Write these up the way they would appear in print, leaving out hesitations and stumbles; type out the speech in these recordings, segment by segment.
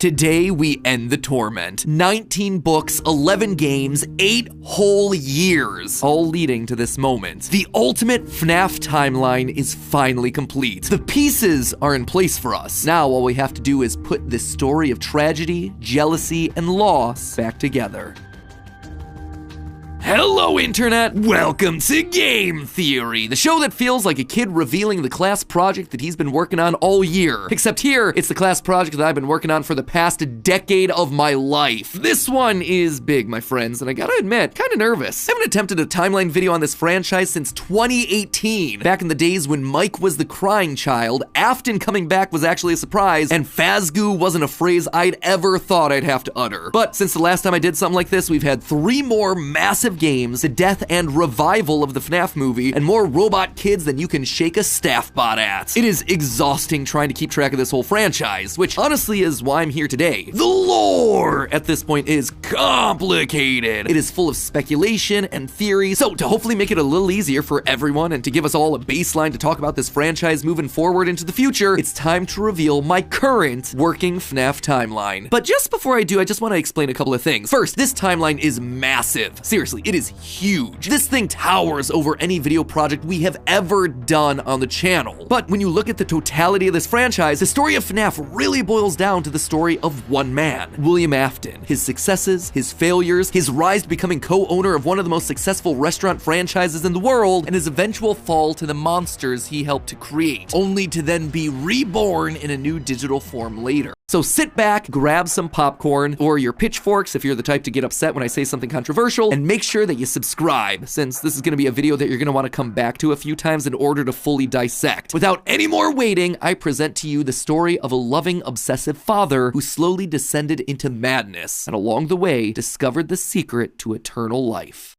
Today we end the torment. 19 books, 11 games, 8 whole years, all leading to this moment. The ultimate FNAF timeline is finally complete. The pieces are in place for us. Now all we have to do is put this story of tragedy, jealousy, and loss back together. Hello, Internet! Welcome to Game Theory, the show that feels like a kid revealing the class project that he's been working on all year. Except here, it's the class project that I've been working on for the past decade of my life. This one is big, my friends, and I gotta admit, kinda nervous. I haven't attempted a timeline video on this franchise since 2018. Back in the days when Mike was the crying child, Afton coming back was actually a surprise, and Fazgoo wasn't a phrase I'd ever thought I'd have to utter. But since the last time I did something like this, we've had 3 more massive games, the death and revival of the FNAF movie, and more robot kids than you can shake a staff bot at. It is exhausting trying to keep track of this whole franchise, which honestly is why I'm here today. The lore at this point is complicated. It is full of speculation and theory, so to hopefully make it a little easier for everyone and to give us all a baseline to talk about this franchise moving forward into the future, it's time to reveal my current working FNAF timeline. But just before I do, I just want to explain a couple of things. First, this timeline is massive. Seriously, it is huge. This thing towers over any video project we have ever done on the channel. But when you look at the totality of this franchise, the story of FNAF really boils down to the story of one man, William Afton. His successes, his failures, his rise to becoming co-owner of one of the most successful restaurant franchises in the world, and his eventual fall to the monsters he helped to create, only to then be reborn in a new digital form later. So sit back, grab some popcorn, or your pitchforks if you're the type to get upset when I say something controversial, and make sure that you subscribe, since this is going to be a video that you're going to want to come back to a few times in order to fully dissect. Without any more waiting, I present to you the story of a loving, obsessive father who slowly descended into madness, and along the way, discovered the secret to eternal life.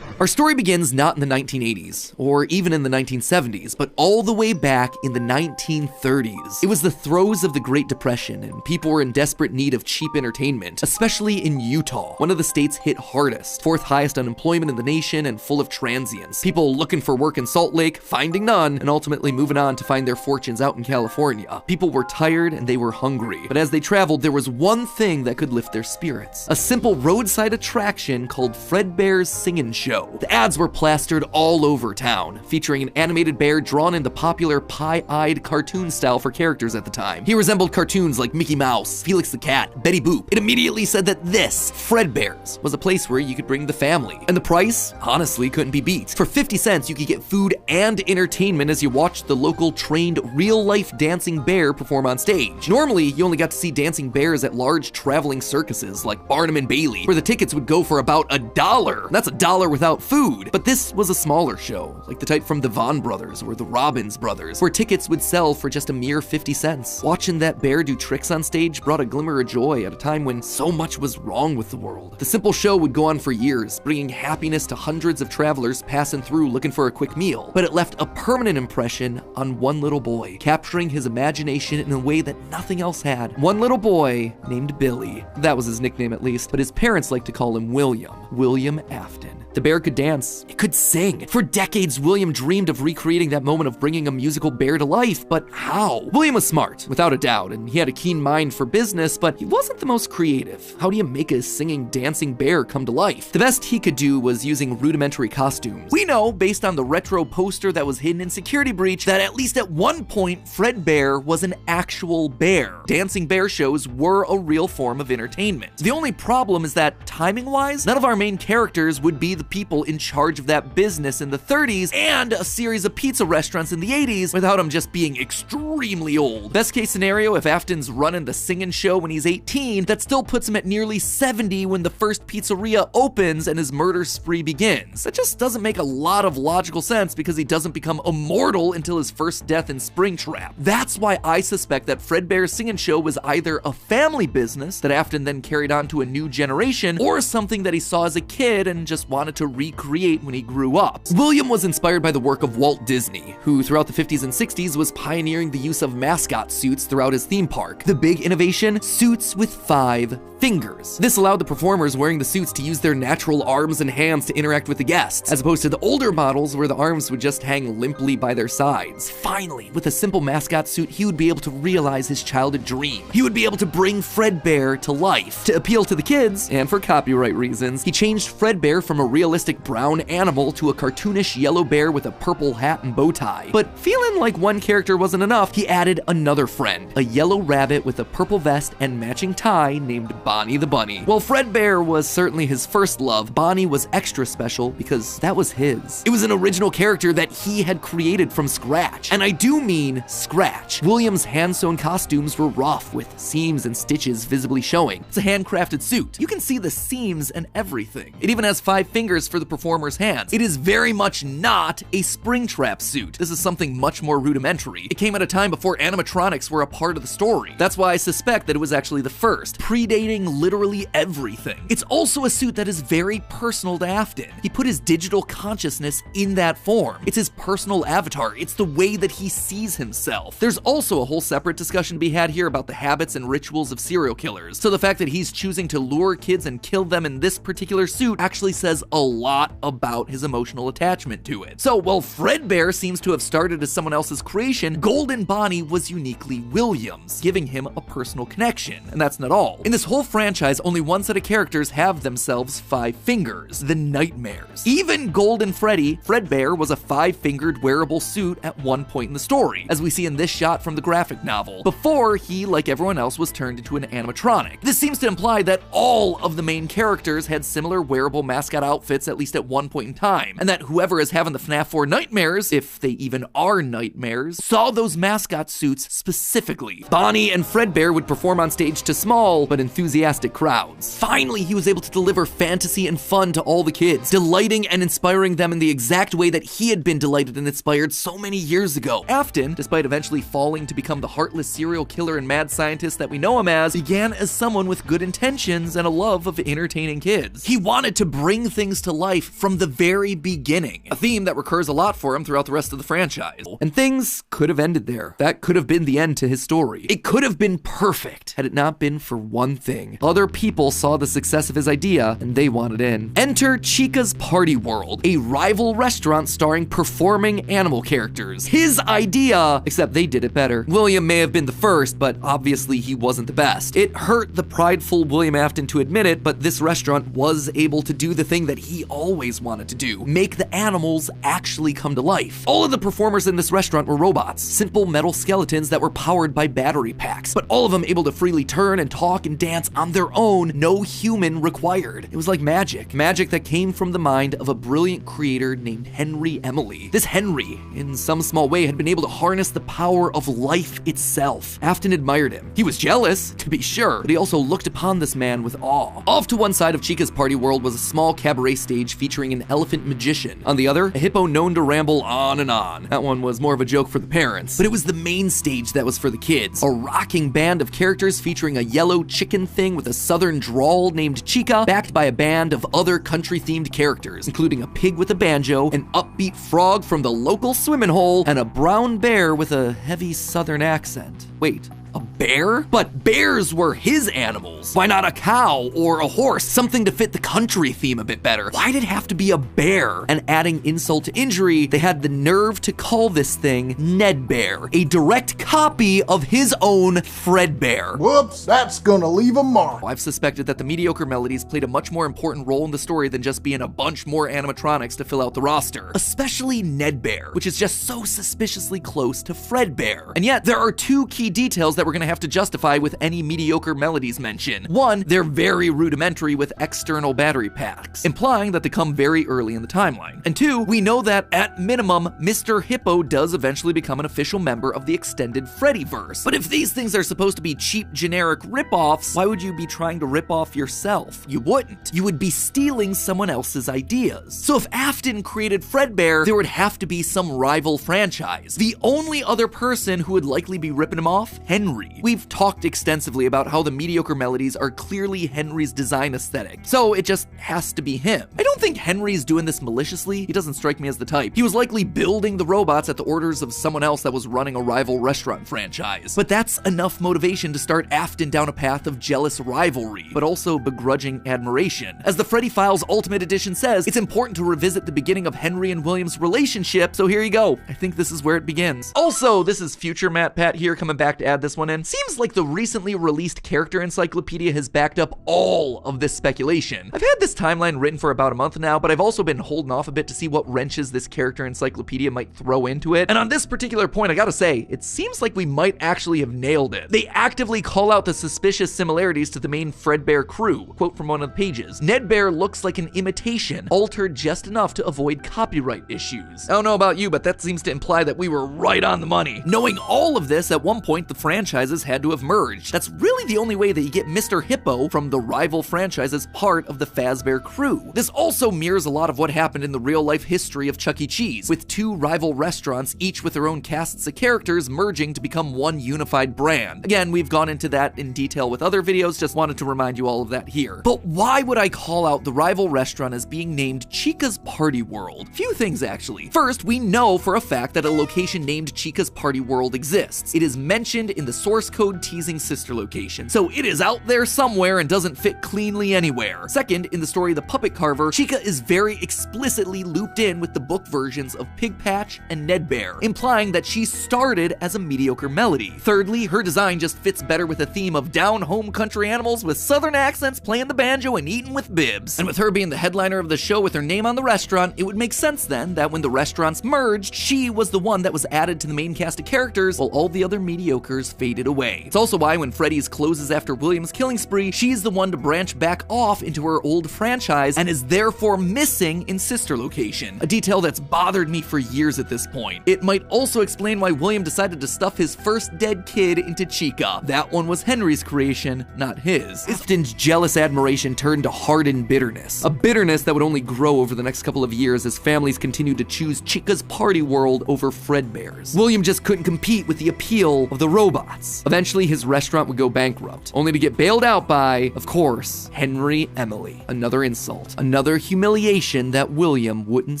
Our story begins not in the 1980s, or even in the 1970s, but all the way back in the 1930s. It was the throes of the Great Depression, and people were in desperate need of cheap entertainment, especially in Utah, one of the states hit hardest, 4th highest unemployment in the nation, and full of transients. People looking for work in Salt Lake, finding none, and ultimately moving on to find their fortunes out in California. People were tired and they were hungry, but as they traveled, there was one thing that could lift their spirits. A simple roadside attraction called Fredbear's Singin' Show. The ads were plastered all over town, featuring an animated bear drawn in the popular pie-eyed cartoon style for characters at the time. He resembled cartoons like Mickey Mouse, Felix the Cat, Betty Boop. It immediately said that this, Fredbear's, was a place where you could bring the family. And the price, honestly, couldn't be beat. For 50 cents, you could get food and entertainment as you watched the local trained real-life dancing bear perform on stage. Normally, you only got to see dancing bears at large traveling circuses like Barnum and Bailey, where the tickets would go for about $1. That's $1 without food. But this was a smaller show, like the type from the Vaughn brothers or the Robbins brothers, where tickets would sell for just a mere 50 cents. Watching that bear do tricks on stage brought a glimmer of joy at a time when so much was wrong with the world. The simple show would go on for years, bringing happiness to hundreds of travelers passing through looking for a quick meal. But it left a permanent impression on one little boy, capturing his imagination in a way that nothing else had. One little boy named Billy. That was his nickname at least, but his parents liked to call him William Afton. The bear could dance, it could sing. For decades, William dreamed of recreating that moment of bringing a musical bear to life, but how? William was smart, without a doubt, and he had a keen mind for business, but he wasn't the most creative. How do you make a singing, dancing bear come to life? The best he could do was using rudimentary costumes. We know, based on the retro poster that was hidden in Security Breach, that at least at one point, Fredbear was an actual bear. Dancing bear shows were a real form of entertainment. The only problem is that, timing-wise, none of our main characters would be the people in charge of that business in the 30s and a series of pizza restaurants in the 80s without them just being extremely old. Best case scenario, if Afton's running the singing show when he's 18, that still puts him at nearly 70 when the first pizzeria opens and his murder spree begins. That just doesn't make a lot of logical sense because he doesn't become immortal until his first death in Springtrap. That's why I suspect that Fredbear's Singing Show was either a family business that Afton then carried on to a new generation, or something that he saw as a kid and just wanted wanted to recreate when he grew up. William was inspired by the work of Walt Disney, who throughout the 50s and 60s was pioneering the use of mascot suits throughout his theme park. The big innovation? Suits with 5 fingers. This allowed the performers wearing the suits to use their natural arms and hands to interact with the guests, as opposed to the older models where the arms would just hang limply by their sides. Finally, with a simple mascot suit, he would be able to realize his childhood dream. He would be able to bring Fredbear to life. To appeal to the kids, and for copyright reasons, he changed Fredbear from a realistic brown animal to a cartoonish yellow bear with a purple hat and bow tie. But feeling like one character wasn't enough, he added another friend, a yellow rabbit with a purple vest and matching tie named Bonnie the Bunny. While Fredbear was certainly his first love, Bonnie was extra special because that was his. It was an original character that he had created from scratch. And I do mean scratch. William's hand-sewn costumes were rough, with seams and stitches visibly showing. It's a handcrafted suit. You can see the seams and everything. It even has 5 fingers for the performer's hands. It is very much not a Springtrap suit. This is something much more rudimentary. It came at a time before animatronics were a part of the story. That's why I suspect that it was actually the first, predating literally everything. It's also a suit that is very personal to Afton. He put his digital consciousness in that form. It's his personal avatar. It's the way that he sees himself. There's also a whole separate discussion to be had here about the habits and rituals of serial killers. So the fact that he's choosing to lure kids and kill them in this particular suit actually says a lot about his emotional attachment to it. So while Fredbear seems to have started as someone else's creation, Golden Bonnie was uniquely Williams, giving him a personal connection. And that's not all. In this whole franchise, only one set of characters have themselves 5 fingers, the Nightmares. Even Golden Freddy, Fredbear was a 5-fingered wearable suit at one point in the story, as we see in this shot from the graphic novel, before he, like everyone else, was turned into an animatronic. This seems to imply that all of the main characters had similar wearable mascot outfits at least at one point in time, and that whoever is having the FNAF 4 nightmares, if they even are nightmares, saw those mascot suits specifically. Bonnie and Fredbear would perform on stage to small but enthusiastic crowds. Finally, he was able to deliver fantasy and fun to all the kids, delighting and inspiring them in the exact way that he had been delighted and inspired so many years ago. Afton, despite eventually falling to become the heartless serial killer and mad scientist that we know him as, began as someone with good intentions and a love of entertaining kids. He wanted to bring things to life from the very beginning, a theme that recurs a lot for him throughout the rest of the franchise. And things could have ended there. That could have been the end to his story. It could have been perfect had it not been for one thing. Other people saw the success of his idea and they wanted in. Enter Chica's Party World, a rival restaurant starring performing animal characters. His idea, except they did it better. William may have been the first, but obviously he wasn't the best. It hurt the prideful William Afton to admit it, but this restaurant was able to do the thing that he always wanted to do: make the animals actually come to life. All of the performers in this restaurant were robots, simple metal skeletons that were powered by battery packs, but all of them able to freely turn and talk and dance on their own, no human required. It was like magic. Magic that came from the mind of a brilliant creator named Henry Emily. This Henry, in some small way, had been able to harness the power of life itself. Afton admired him. He was jealous, to be sure, but he also looked upon this man with awe. Off to one side of Chica's Party World was a small cabaret stage featuring an elephant magician. On the other, a hippo known to ramble on and on. That one was more of a joke for the parents, but it was the main stage that was for the kids. A rocking band of characters featuring a yellow chicken thing with a southern drawl named Chica, backed by a band of other country-themed characters, including a pig with a banjo, an upbeat frog from the local swimming hole, and a brown bear with a heavy southern accent. Wait, a bear? But bears were his animals. Why not a cow or a horse? Something to fit the country theme a bit better. Why'd it have to be a bear? And adding insult to injury, they had the nerve to call this thing Ned Bear, a direct copy of his own Fredbear. Whoops, that's gonna leave a mark. I've suspected that the mediocre melodies played a much more important role in the story than just being a bunch more animatronics to fill out the roster. Especially Ned Bear, which is just so suspiciously close to Fredbear. And yet, there are 2 key details that we're gonna have to justify with any mediocre melodies mention. One, they're very rudimentary with external battery packs, implying that they come very early in the timeline. And 2, we know that at minimum, Mr. Hippo does eventually become an official member of the extended Freddyverse. But if these things are supposed to be cheap, generic rip-offs, why would you be trying to rip off yourself? You wouldn't. You would be stealing someone else's ideas. So if Afton created Fredbear, there would have to be some rival franchise. The only other person who would likely be ripping him off? Henry. Henry. We've talked extensively about how the mediocre melodies are clearly Henry's design aesthetic, so it just has to be him. I don't think Henry's doing this maliciously. He doesn't strike me as the type. He was likely building the robots at the orders of someone else that was running a rival restaurant franchise. But that's enough motivation to start Afton down a path of jealous rivalry, but also begrudging admiration. As the Freddy Files Ultimate Edition says, it's important to revisit the beginning of Henry and William's relationship, so here you go. I think this is where it begins. Also, this is future Matt Pat here coming back to add this one in. Seems like the recently released character encyclopedia has backed up all of this speculation. I've had this timeline written for about a month now, but I've also been holding off a bit to see what wrenches this character encyclopedia might throw into it. And on this particular point, I gotta say, it seems like we might actually have nailed it. They actively call out the suspicious similarities to the main Fredbear crew. Quote from one of the pages: Ned Bear looks like an imitation, altered just enough to avoid copyright issues. I don't know about you, but that seems to imply that we were right on the money. Knowing all of this, at one point the franchises had to have merged. That's really the only way that you get Mr. Hippo from the rival franchise as part of the Fazbear crew. This also mirrors a lot of what happened in the real-life history of Chuck E. Cheese, with two rival restaurants, each with their own casts of characters, merging to become one unified brand. Again, we've gone into that in detail with other videos, just wanted to remind you all of that here. But why would I call out the rival restaurant as being named Chica's Party World? Few things, actually. First, we know for a fact that a location named Chica's Party World exists. It is mentioned in the source code teasing sister location, so it is out there somewhere and doesn't fit cleanly anywhere. Second, in the story The Puppet Carver, Chica is very explicitly looped in with the book versions of Pig Patch and Ned Bear, implying that she started as a mediocre melody. Thirdly, her design just fits better with a theme of down-home country animals with southern accents playing the banjo and eating with bibs. And with her being the headliner of the show with her name on the restaurant, it would make sense then that when the restaurants merged, she was the one that was added to the main cast of characters while all the other mediocres faded away. It's also why when Freddy's closes after William's killing spree, she's the one to branch back off into her old franchise and is therefore missing in sister location, a detail that's bothered me for years at this point. It might also explain why William decided to stuff his first dead kid into Chica. That one was Henry's creation, not his. Afton's jealous admiration turned to hardened bitterness, a bitterness that would only grow over the next couple of years as families continued to choose Chica's Party World over Fredbear's. William just couldn't compete with the appeal of the robots. Eventually, his restaurant would go bankrupt, only to get bailed out by, of course, Henry Emily. Another insult, another humiliation that William wouldn't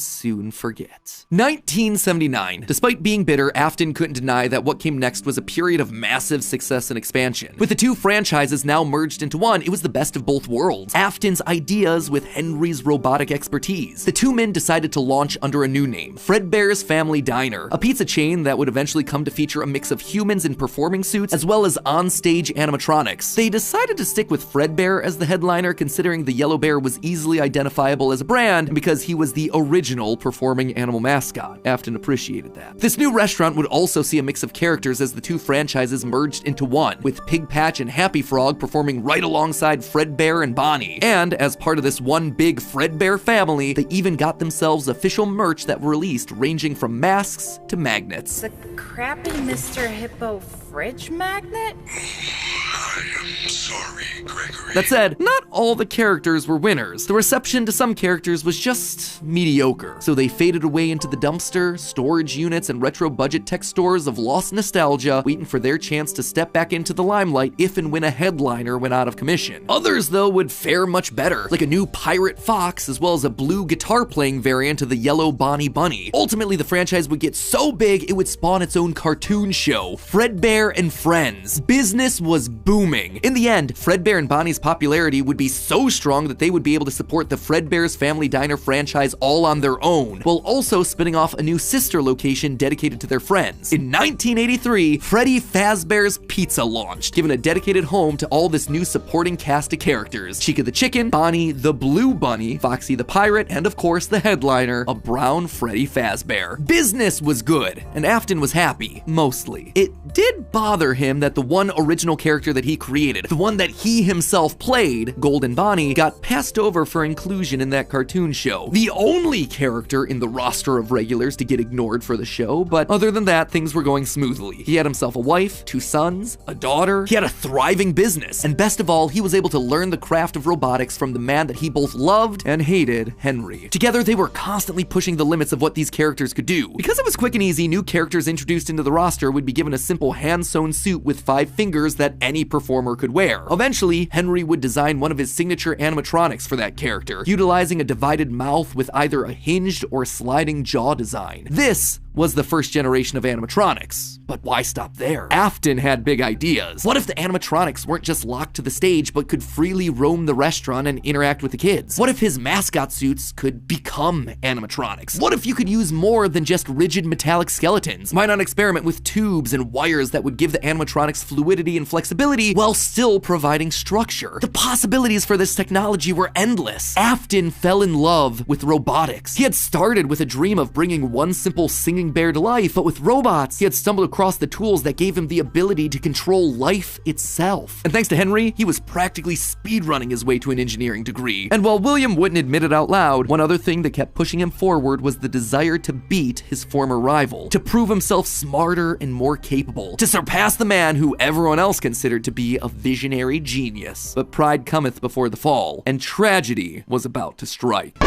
soon forget. 1979. Despite being bitter, Afton couldn't deny that what came next was a period of massive success and expansion. With the two franchises now merged into one, it was the best of both worlds. Afton's ideas with Henry's robotic expertise. The two men decided to launch under a new name, Fredbear's Family Diner, a pizza chain that would eventually come to feature a mix of humans in performing suits as well as on-stage animatronics. They decided to stick with Fredbear as the headliner, considering the yellow bear was easily identifiable as a brand and because he was the original performing animal mascot. Afton appreciated that. This new restaurant would also see a mix of characters as the two franchises merged into one, with Pig Patch and Happy Frog performing right alongside Fredbear and Bonnie. And as part of this one big Fredbear family, they even got themselves official merch that were released, ranging from masks to magnets. The crappy Mr. Hippo fridge magnet? I am sorry, Gregory. That said, not all the characters were winners. The reception to some characters was just mediocre, so they faded away into the dumpster, storage units, and retro budget tech stores of lost nostalgia, waiting for their chance to step back into the limelight if and when a headliner went out of commission. Others, though, would fare much better, like a new Pirate Fox, as well as a blue guitar-playing variant of the yellow Bonnie Bunny. Ultimately, the franchise would get so big, it would spawn its own cartoon show, Fredbear and Friends. Business was booming. In the end, Fredbear and Bonnie's popularity would be so strong that they would be able to support the Fredbear's Family Diner franchise all on their own, while also spinning off a new sister location dedicated to their friends. In 1983, Freddy Fazbear's Pizza launched, giving a dedicated home to all this new supporting cast of characters: Chica the Chicken, Bonnie the Blue Bunny, Foxy the Pirate, and of course the headliner, a brown Freddy Fazbear. Business was good, and Afton was happy, mostly. It did bother him that the one original character that he he created, the one that he himself played, Golden Bonnie, got passed over for inclusion in that cartoon show. The only character in the roster of regulars to get ignored for the show, but other than that, things were going smoothly. He had himself a wife, 2 sons, a daughter, he had a thriving business, and best of all, he was able to learn the craft of robotics from the man that he both loved and hated, Henry. Together, they were constantly pushing the limits of what these characters could do. Because it was quick and easy, new characters introduced into the roster would be given a simple hand-sewn suit with 5 fingers that any performer could wear. Eventually, Henry would design one of his signature animatronics for that character, utilizing a divided mouth with either a hinged or sliding jaw design. This was the first generation of animatronics. But why stop there? Afton had big ideas. What if the animatronics weren't just locked to the stage, but could freely roam the restaurant and interact with the kids? What if his mascot suits could become animatronics? What if you could use more than just rigid metallic skeletons? Why not experiment with tubes and wires that would give the animatronics fluidity and flexibility while still providing structure? The possibilities for this technology were endless. Afton fell in love with robotics. He had started with a dream of bringing one simple singing bear to life, but with robots, he had stumbled across the tools that gave him the ability to control life itself. And thanks to Henry, he was practically speedrunning his way to an engineering degree. And while William wouldn't admit it out loud, one other thing that kept pushing him forward was the desire to beat his former rival, to prove himself smarter and more capable, to surpass the man who everyone else considered to be a visionary genius. But pride cometh before the fall, and tragedy was about to strike.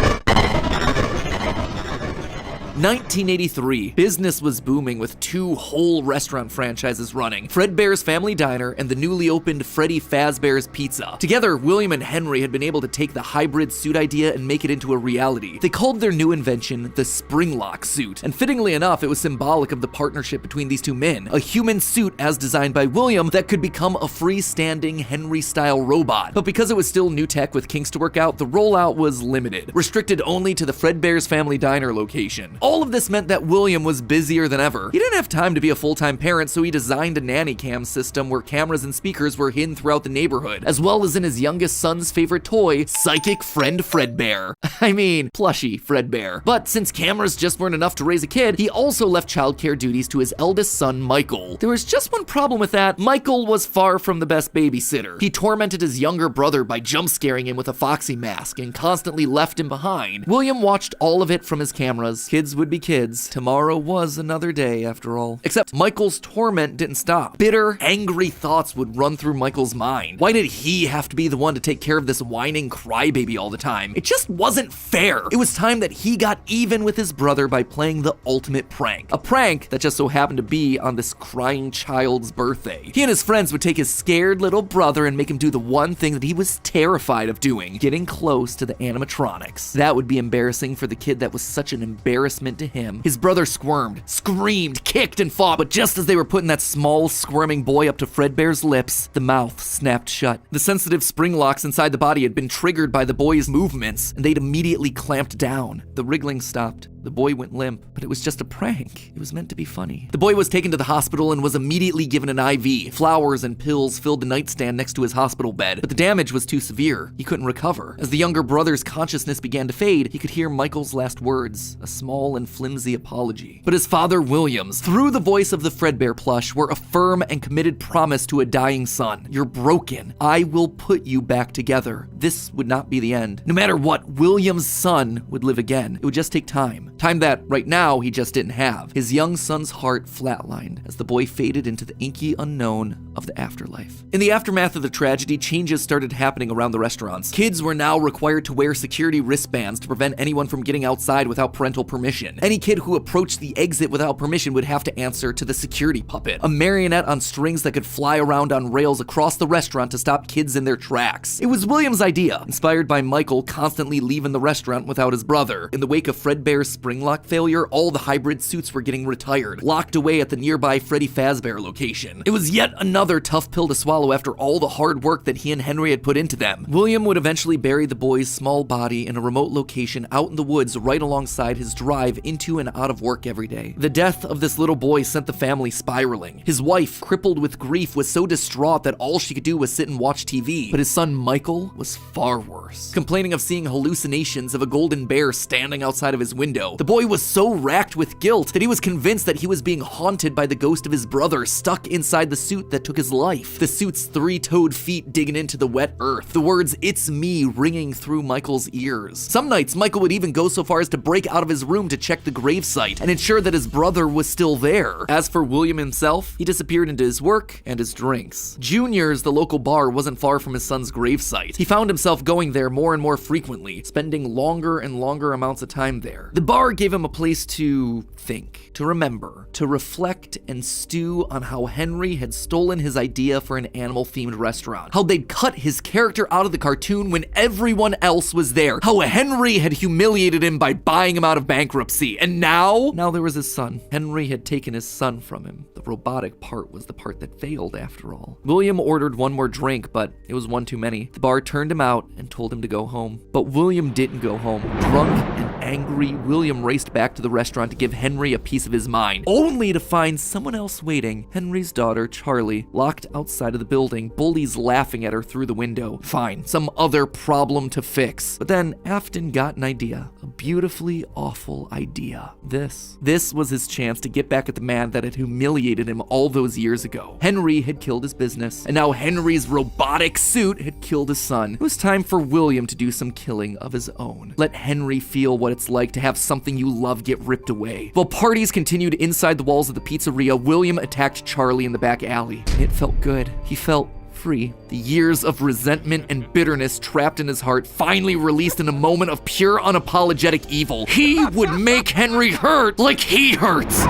1983, business was booming with 2 whole restaurant franchises running, Fredbear's Family Diner and the newly opened Freddy Fazbear's Pizza. Together, William and Henry had been able to take the hybrid suit idea and make it into a reality. They called their new invention the Springlock suit, and fittingly enough, it was symbolic of the partnership between these 2 men, a human suit as designed by William that could become a freestanding Henry-style robot. But because it was still new tech with kinks to work out, the rollout was limited, restricted only to the Fredbear's Family Diner location. All of this meant that William was busier than ever. He didn't have time to be a full-time parent, so he designed a nanny cam system where cameras and speakers were hidden throughout the neighborhood, as well as in his youngest son's favorite toy, Psychic Friend Fredbear. I mean, plushy Fredbear. But since cameras just weren't enough to raise a kid, he also left childcare duties to his eldest son, Michael. There was just one problem with that. Michael was far from the best babysitter. He tormented his younger brother by jump-scaring him with a foxy mask and constantly left him behind. William watched all of it from his cameras. Kids would be kids. Tomorrow was another day, after all. Except Michael's torment didn't stop. Bitter, angry thoughts would run through Michael's mind. Why did he have to be the one to take care of this whining crybaby all the time? It just wasn't fair. It was time that he got even with his brother by playing the ultimate prank. A prank that just so happened to be on this crying child's birthday. He and his friends would take his scared little brother and make him do the one thing that he was terrified of doing, getting close to the animatronics. That would be embarrassing for the kid that was such an embarrassment to him. His brother squirmed, screamed, kicked, and fought, but just as they were putting that small, squirming boy up to Fredbear's lips, the mouth snapped shut. The sensitive spring locks inside the body had been triggered by the boy's movements, and they'd immediately clamped down. The wriggling stopped. The boy went limp, but it was just a prank. It was meant to be funny. The boy was taken to the hospital and was immediately given an IV. Flowers and pills filled the nightstand next to his hospital bed, but the damage was too severe. He couldn't recover. As the younger brother's consciousness began to fade, he could hear Michael's last words, a small and flimsy apology. But his father, Williams, through the voice of the Fredbear plush, were a firm and committed promise to a dying son. You're broken. I will put you back together. This would not be the end. No matter what, Williams' son would live again. It would just take time. Time that, right now, he just didn't have. His young son's heart flatlined as the boy faded into the inky unknown of the afterlife. In the aftermath of the tragedy, changes started happening around the restaurants. Kids were now required to wear security wristbands to prevent anyone from getting outside without parental permission. Any kid who approached the exit without permission would have to answer to the security puppet, a marionette on strings that could fly around on rails across the restaurant to stop kids in their tracks. It was William's idea, inspired by Michael constantly leaving the restaurant without his brother. In the wake of Fredbear's Springlock failure, all the hybrid suits were getting retired, locked away at the nearby Freddy Fazbear location. It was yet another tough pill to swallow after all the hard work that he and Henry had put into them. William would eventually bury the boy's small body in a remote location out in the woods right alongside his drive into and out of work every day. The death of this little boy sent the family spiraling. His wife, crippled with grief, was so distraught that all she could do was sit and watch TV. But his son Michael was far worse, complaining of seeing hallucinations of a golden bear standing outside of his window. window. The boy was so racked with guilt that he was convinced that he was being haunted by the ghost of his brother stuck inside the suit that took his life. The suit's three-toed feet digging into the wet earth. The words, "It's me," ringing through Michael's ears. Some nights, Michael would even go so far as to break out of his room to check the gravesite and ensure that his brother was still there. As for William himself, he disappeared into his work and his drinks. Junior's, the local bar, wasn't far from his son's gravesite. He found himself going there more and more frequently, spending longer and longer amounts of time there. The bar gave him a place to think, to remember, to reflect and stew on how Henry had stolen his idea for an animal-themed restaurant, how they'd cut his character out of the cartoon when everyone else was there, how Henry had humiliated him by buying him out of bankruptcy, and now there was his son. Henry had taken his son from him. The robotic part was the part that failed, after all. William ordered one more drink, but it was one too many. The bar turned him out and told him to go home. But William didn't go home. Drunk and angry, William raced back to the restaurant to give Henry a piece of his mind, only to find someone else waiting. Henry's daughter, Charlie, locked outside of the building, bullies laughing at her through the window. Fine, some other problem to fix. But then Afton got an idea, a beautifully awful idea. This was his chance to get back at the man that had humiliated him all those years ago. Henry had killed his business, and now Henry's robotic suit had killed his son. It was time for William to do some killing of his own. Let Henry feel what it's like to have something you love get ripped away. While parties continued inside the walls of the pizzeria, William attacked Charlie in the back alley. It felt good. He felt free. The years of resentment and bitterness trapped in his heart finally released in a moment of pure unapologetic evil. He would make Henry hurt like he hurts.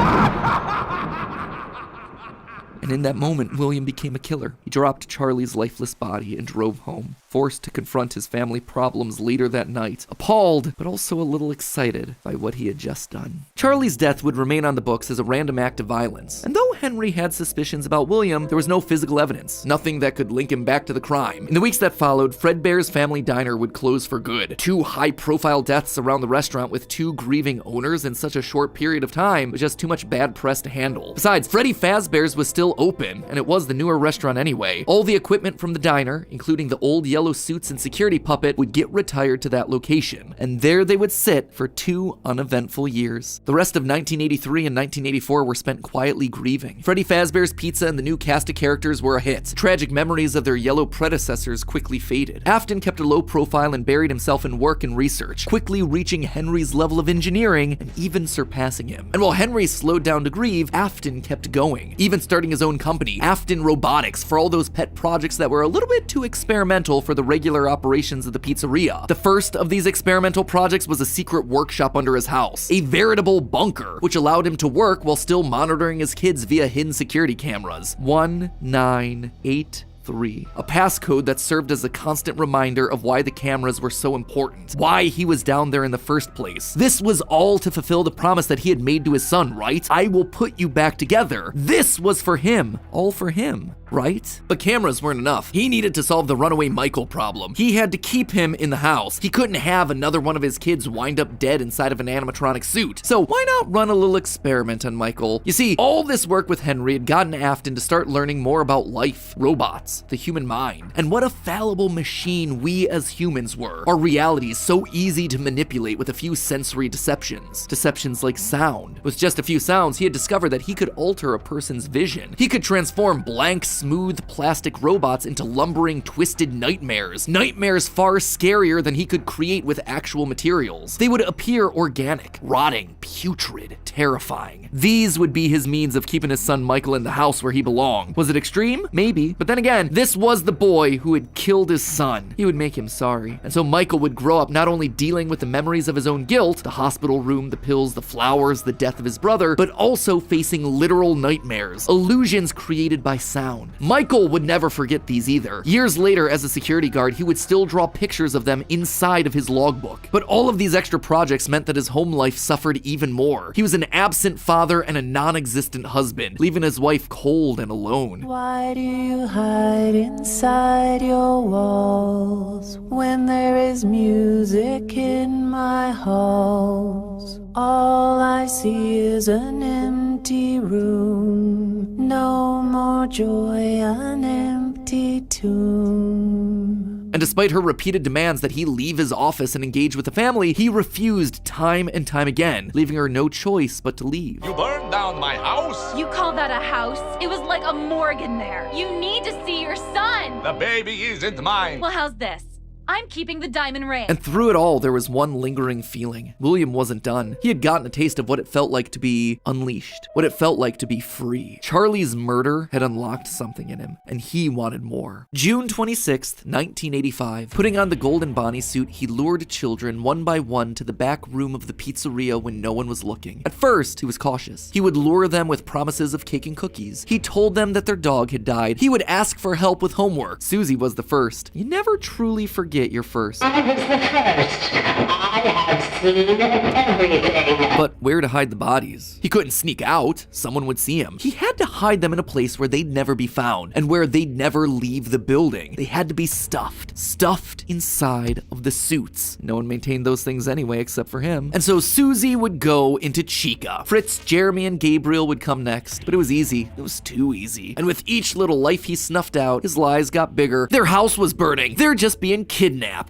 And in that moment, William became a killer. He dropped Charlie's lifeless body and drove home, forced to confront his family problems later that night, appalled, but also a little excited by what he had just done. Charlie's death would remain on the books as a random act of violence. And though Henry had suspicions about William, there was no physical evidence, nothing that could link him back to the crime. In the weeks that followed, Fredbear's family diner would close for good. 2 high-profile deaths around the restaurant with 2 grieving owners in such a short period of time was just too much bad press to handle. Besides, Freddy Fazbear's was still open, and it was the newer restaurant anyway. All the equipment from the diner, including the old yellow suits and security puppet, would get retired to that location, and there they would sit for 2 uneventful years. The rest of 1983 and 1984 were spent quietly grieving. Freddy Fazbear's Pizza and the new cast of characters were a hit. Tragic memories of their yellow predecessors quickly faded. Afton kept a low profile and buried himself in work and research, quickly reaching Henry's level of engineering and even surpassing him. And while Henry slowed down to grieve, Afton kept going, even starting his own company, Afton Robotics, for all those pet projects that were a little bit too experimental for the regular operations of the pizzeria. The first of these experimental projects was a secret workshop under his house, a veritable bunker, which allowed him to work while still monitoring his kids via hidden security cameras. 1983. A passcode that served as a constant reminder of why the cameras were so important, why he was down there in the first place. This was all to fulfill the promise that he had made to his son, right? I will put you back together. This was for him, all for him, right? But cameras weren't enough. He needed to solve the runaway Michael problem. He had to keep him in the house. He couldn't have another one of his kids wind up dead inside of an animatronic suit. So why not run a little experiment on Michael? You see, all this work with Henry had gotten Afton to start learning more about life, robots, the human mind, and what a fallible machine we as humans were. Our reality is so easy to manipulate with a few sensory deceptions. Deceptions like sound. With just a few sounds, he had discovered that he could alter a person's vision. He could transform blank, smooth plastic robots into lumbering, twisted nightmares. Nightmares far scarier than he could create with actual materials. They would appear organic, rotting, putrid, terrifying. These would be his means of keeping his son Michael in the house where he belonged. Was it extreme? Maybe. But then again, this was the boy who had killed his son. He would make him sorry. And so Michael would grow up not only dealing with the memories of his own guilt, the hospital room, the pills, the flowers, the death of his brother, but also facing literal nightmares, illusions created by sound. Michael would never forget these either. Years later, as a security guard, he would still draw pictures of them inside of his logbook. But all of these extra projects meant that his home life suffered even more. He was an absent father and a non-existent husband, leaving his wife cold and alone. Why do you hide inside your walls when there is music in my halls? All I see is an empty room, no more joy, an empty tomb. And despite her repeated demands that he leave his office and engage with the family, he refused time and time again, leaving her no choice but to leave. You burned down my house? You call that a house? It was like a morgue in there. You need to see your son. The baby isn't mine. Well, how's this? I'm keeping the diamond ring. And through it all, there was one lingering feeling. William wasn't done. He had gotten a taste of what it felt like to be unleashed, what it felt like to be free. Charlie's murder had unlocked something in him, and he wanted more. June 26th, 1985. Putting on the golden Bonnie suit, he lured children one by one to the back room of the pizzeria when no one was looking. At first, he was cautious. He would lure them with promises of cake and cookies. He told them that their dog had died. He would ask for help with homework. Susie was the first. You never truly forget your first. I was the first. I have seen everything. But where to hide the bodies? He couldn't sneak out. Someone would see him. He had to hide them in a place where they'd never be found and where they'd never leave the building. They had to be stuffed inside of the suits. No one maintained those things anyway except for him. And so Susie would go into Chica. Fritz, Jeremy, and Gabriel would come next, but it was easy. It was too easy. And with each little life he snuffed out, his lies got bigger. Their house was burning. They're just being kidnapped.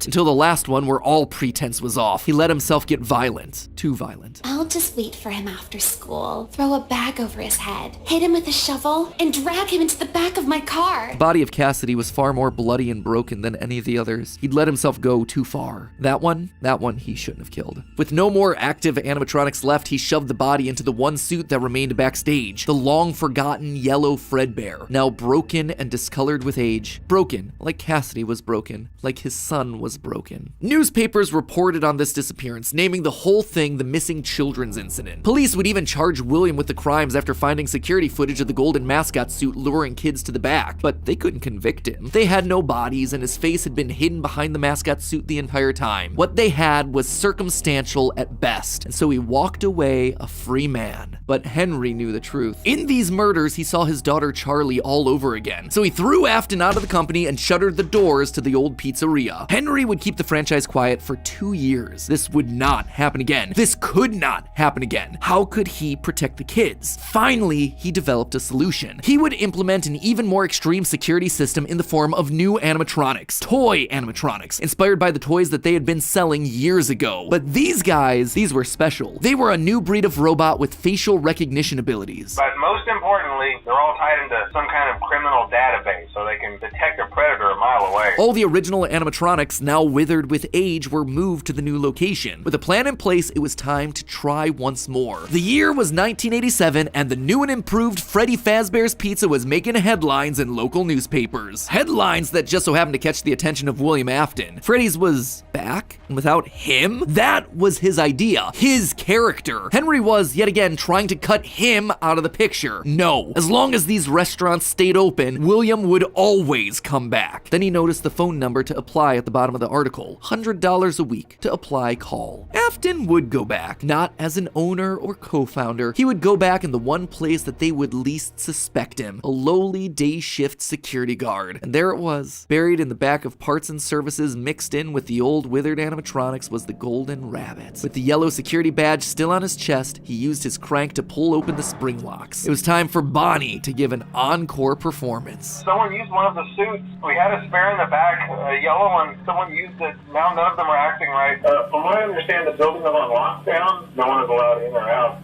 Until the last one where all pretense was off. He let himself get violent. Too violent. I'll just wait for him after school, throw a bag over his head, hit him with a shovel, and drag him into the back of my car. The body of Cassidy was far more bloody and broken than any of the others. He'd let himself go too far. That one he shouldn't have killed. With no more active animatronics left, he shoved the body into the one suit that remained backstage. The long-forgotten yellow Fredbear, now broken and discolored with age. Broken, like Cassidy was broken, like his son was broken. Newspapers reported on this disappearance, naming the whole thing the missing children's incident. Police would even charge William with the crimes after finding security footage of the golden mascot suit luring kids to the back, but they couldn't convict him. They had no bodies, and his face had been hidden behind the mascot suit the entire time. What they had was circumstantial at best, and so he walked away a free man. But Henry knew the truth. In these murders, he saw his daughter Charlie all over again, so he threw Afton out of the company and shuttered the doors to the old pizzeria. Henry would keep the franchise quiet for 2 years. This would not happen again. This could not happen again. How could he protect the kids? Finally, he developed a solution. He would implement an even more extreme security system in the form of new animatronics, toy animatronics, inspired by the toys that they had been selling years ago. But these guys, these were special. They were a new breed of robot with facial recognition abilities. But most importantly, they're all tied into some kind of criminal database so they can detect a predator a mile away. All the original animatronics, now withered with age, were moved to the new location. With a plan in place, it was time to try once more. The year was 1987, and the new and improved Freddy Fazbear's Pizza was making headlines in local newspapers. Headlines that just so happened to catch the attention of William Afton. Freddy's was back, and without him? That was his idea, his character. Henry was, yet again, trying to cut him out of the picture. No. As long as these restaurants stayed open, William would always come back. Then he noticed the phone number to apply at the bottom of the article. $100 a week to apply, call. Afton would go back, not as an owner or co-founder. He would go back in the one place that they would least suspect him, a lowly day shift security guard. And there it was. Buried in the back of parts and services mixed in with the old withered animatronics was the golden rabbit. With the yellow security badge still on his chest, he used his crank to pull open the spring locks. It was time for Bonnie to give an encore performance. Someone used one of the suits. We had a spare in the back, a yellow one. Someone used it. Now none of them are acting right. From what I understand, the building is on lockdown. No one is allowed in or out,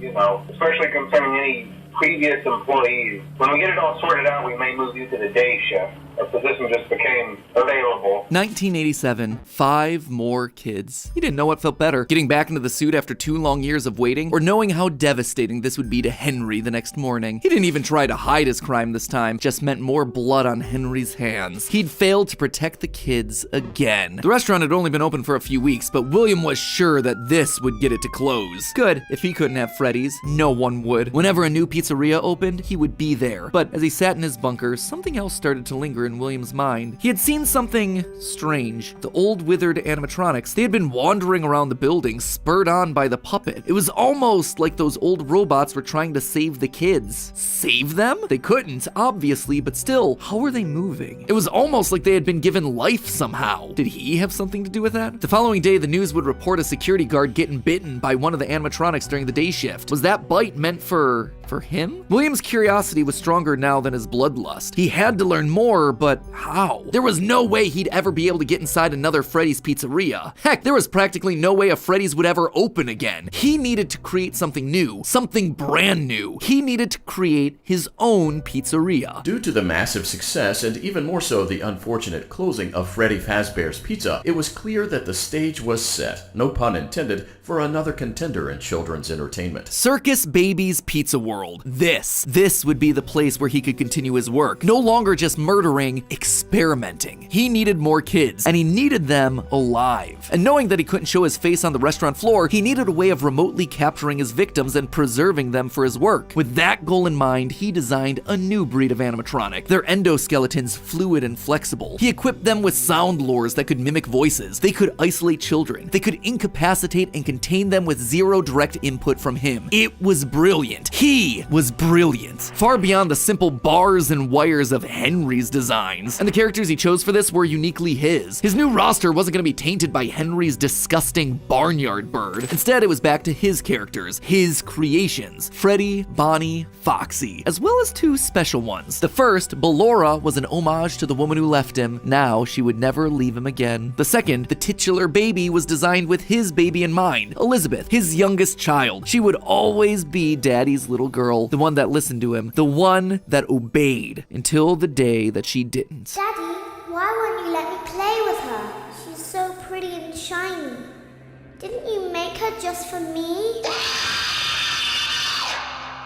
especially concerning any previous employees. When we get it all sorted out, we may move you to the day shift. A position just became available. 1987, 5 more kids. He didn't know what felt better, getting back into the suit after 2 long years of waiting, or knowing how devastating this would be to Henry the next morning. He didn't even try to hide his crime this time, just meant more blood on Henry's hands. He'd failed to protect the kids again. The restaurant had only been open for a few weeks, but William was sure that this would get it to close. Good, if he couldn't have Freddy's, no one would. Whenever a new pizzeria opened, he would be there. But as he sat in his bunker, something else started to linger in William's mind. He had seen something strange. The old withered animatronics, they had been wandering around the building, spurred on by the puppet. It was almost like those old robots were trying to save the kids. Save them? They couldn't, obviously, but still, how were they moving? It was almost like they had been given life somehow. Did he have something to do with that? The following day, the news would report a security guard getting bitten by one of the animatronics during the day shift. Was that bite meant for for him? William's curiosity was stronger now than his bloodlust. He had to learn more, but how? There was no way he'd ever be able to get inside another Freddy's Pizzeria. Heck, there was practically no way a Freddy's would ever open again. He needed to create something new, something brand new. He needed to create his own pizzeria. Due to the massive success, and even more so the unfortunate closing of Freddy Fazbear's Pizza, it was clear that the stage was set, no pun intended, for another contender in children's entertainment. Circus Baby's Pizza World. This would be the place where he could continue his work. No longer just murdering, experimenting. He needed more kids, and he needed them alive. And knowing that he couldn't show his face on the restaurant floor, he needed a way of remotely capturing his victims and preserving them for his work. With that goal in mind, he designed a new breed of animatronic. Their endoskeletons fluid and flexible. He equipped them with sound lures that could mimic voices. They could isolate children. They could incapacitate and contain them with zero direct input from him. It was brilliant. He was brilliant. Far beyond the simple bars and wires of Henry's designs. And the characters he chose for this were uniquely his. His new roster wasn't going to be tainted by Henry's disgusting barnyard bird. Instead, it was back to his characters, his creations, Freddy, Bonnie, Foxy, as well as two special ones. The first, Ballora, was an homage to the woman who left him. Now she would never leave him again. The second, the titular baby, was designed with his baby in mind, Elizabeth, his youngest child. She would always be Daddy's little girl, the one that listened to him, the one that obeyed, until the day that she didn't. Daddy, why won't you let me play with her? She's so pretty and shiny. Didn't you make her just for me?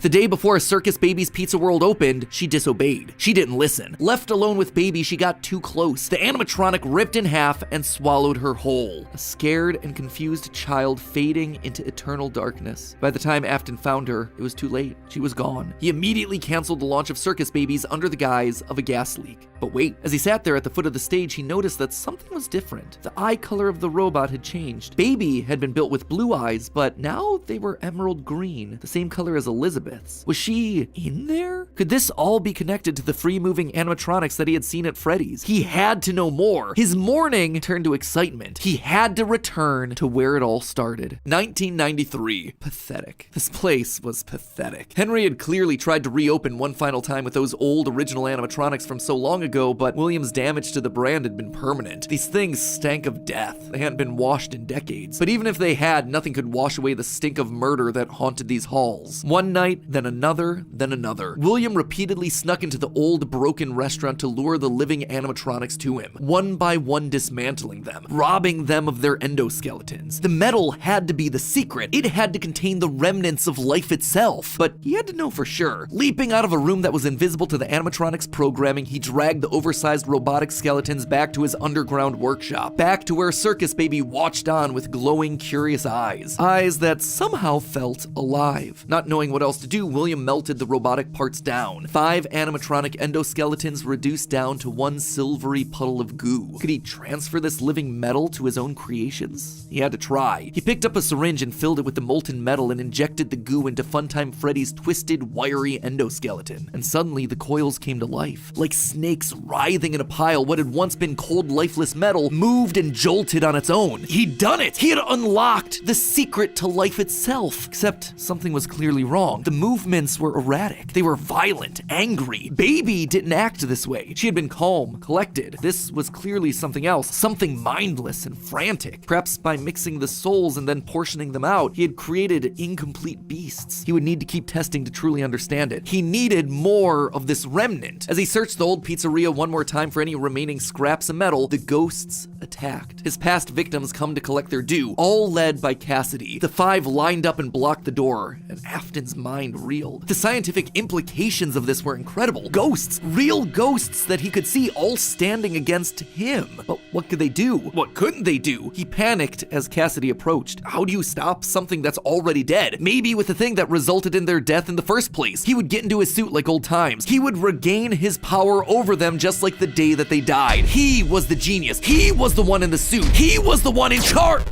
The day before Circus Baby's Pizza World opened, she disobeyed. She didn't listen. Left alone with Baby, she got too close. The animatronic ripped in half and swallowed her whole. A scared and confused child fading into eternal darkness. By the time Afton found her, it was too late. She was gone. He immediately canceled the launch of Circus Babies under the guise of a gas leak. But wait, as he sat there at the foot of the stage, he noticed that something was different. The eye color of the robot had changed. Baby had been built with blue eyes, but now they were emerald green, the same color as Elizabeth's. Was she in there? Could this all be connected to the free-moving animatronics that he had seen at Freddy's? He had to know more. His mourning turned to excitement. He had to return to where it all started. 1993. Pathetic. This place was pathetic. Henry had clearly tried to reopen one final time with those old original animatronics from so long ago, but William's damage to the brand had been permanent. These things stank of death. They hadn't been washed in decades. But even if they had, nothing could wash away the stink of murder that haunted these halls. One night, then another, then another. William repeatedly snuck into the old broken restaurant to lure the living animatronics to him, one by one dismantling them, robbing them of their endoskeletons. The metal had to be the secret. It had to contain the remnants of life itself. But he had to know for sure. Leaping out of a room that was invisible to the animatronics programming, he dragged the oversized robotic skeletons back to his underground workshop, back to where Circus Baby watched on with glowing, curious eyes. Eyes that somehow felt alive. Not knowing what else to do, William melted the robotic parts down. 5 animatronic endoskeletons reduced down to one silvery puddle of goo. Could he transfer this living metal to his own creations? He had to try. He picked up a syringe and filled it with the molten metal and injected the goo into Funtime Freddy's twisted, wiry endoskeleton. And suddenly the coils came to life. Like snakes writhing in a pile, what had once been cold, lifeless metal moved and jolted on its own. He'd done it! He had unlocked the secret to life itself. Except something was clearly wrong. The movements were erratic. They were violent, angry. Baby didn't act this way. She had been calm, collected. This was clearly something else, something mindless and frantic. Perhaps by mixing the souls and then portioning them out, he had created incomplete beasts. He would need to keep testing to truly understand it. He needed more of this remnant. As he searched the old pizzeria one more time for any remaining scraps of metal, the ghosts attacked. His past victims come to collect their due, all led by Cassidy. The 5 lined up and blocked the door, and Afton's mind reeled. The scientific implications of this were incredible. Ghosts, real ghosts that he could see, all standing against him. But what could they do? What couldn't they do? He panicked as Cassidy approached. How do you stop something that's already dead? Maybe with the thing that resulted in their death in the first place. He would get into his suit like old times. He would regain his power over them just like the day that they died. He was the genius. He was the one in the suit. He was the one in charge.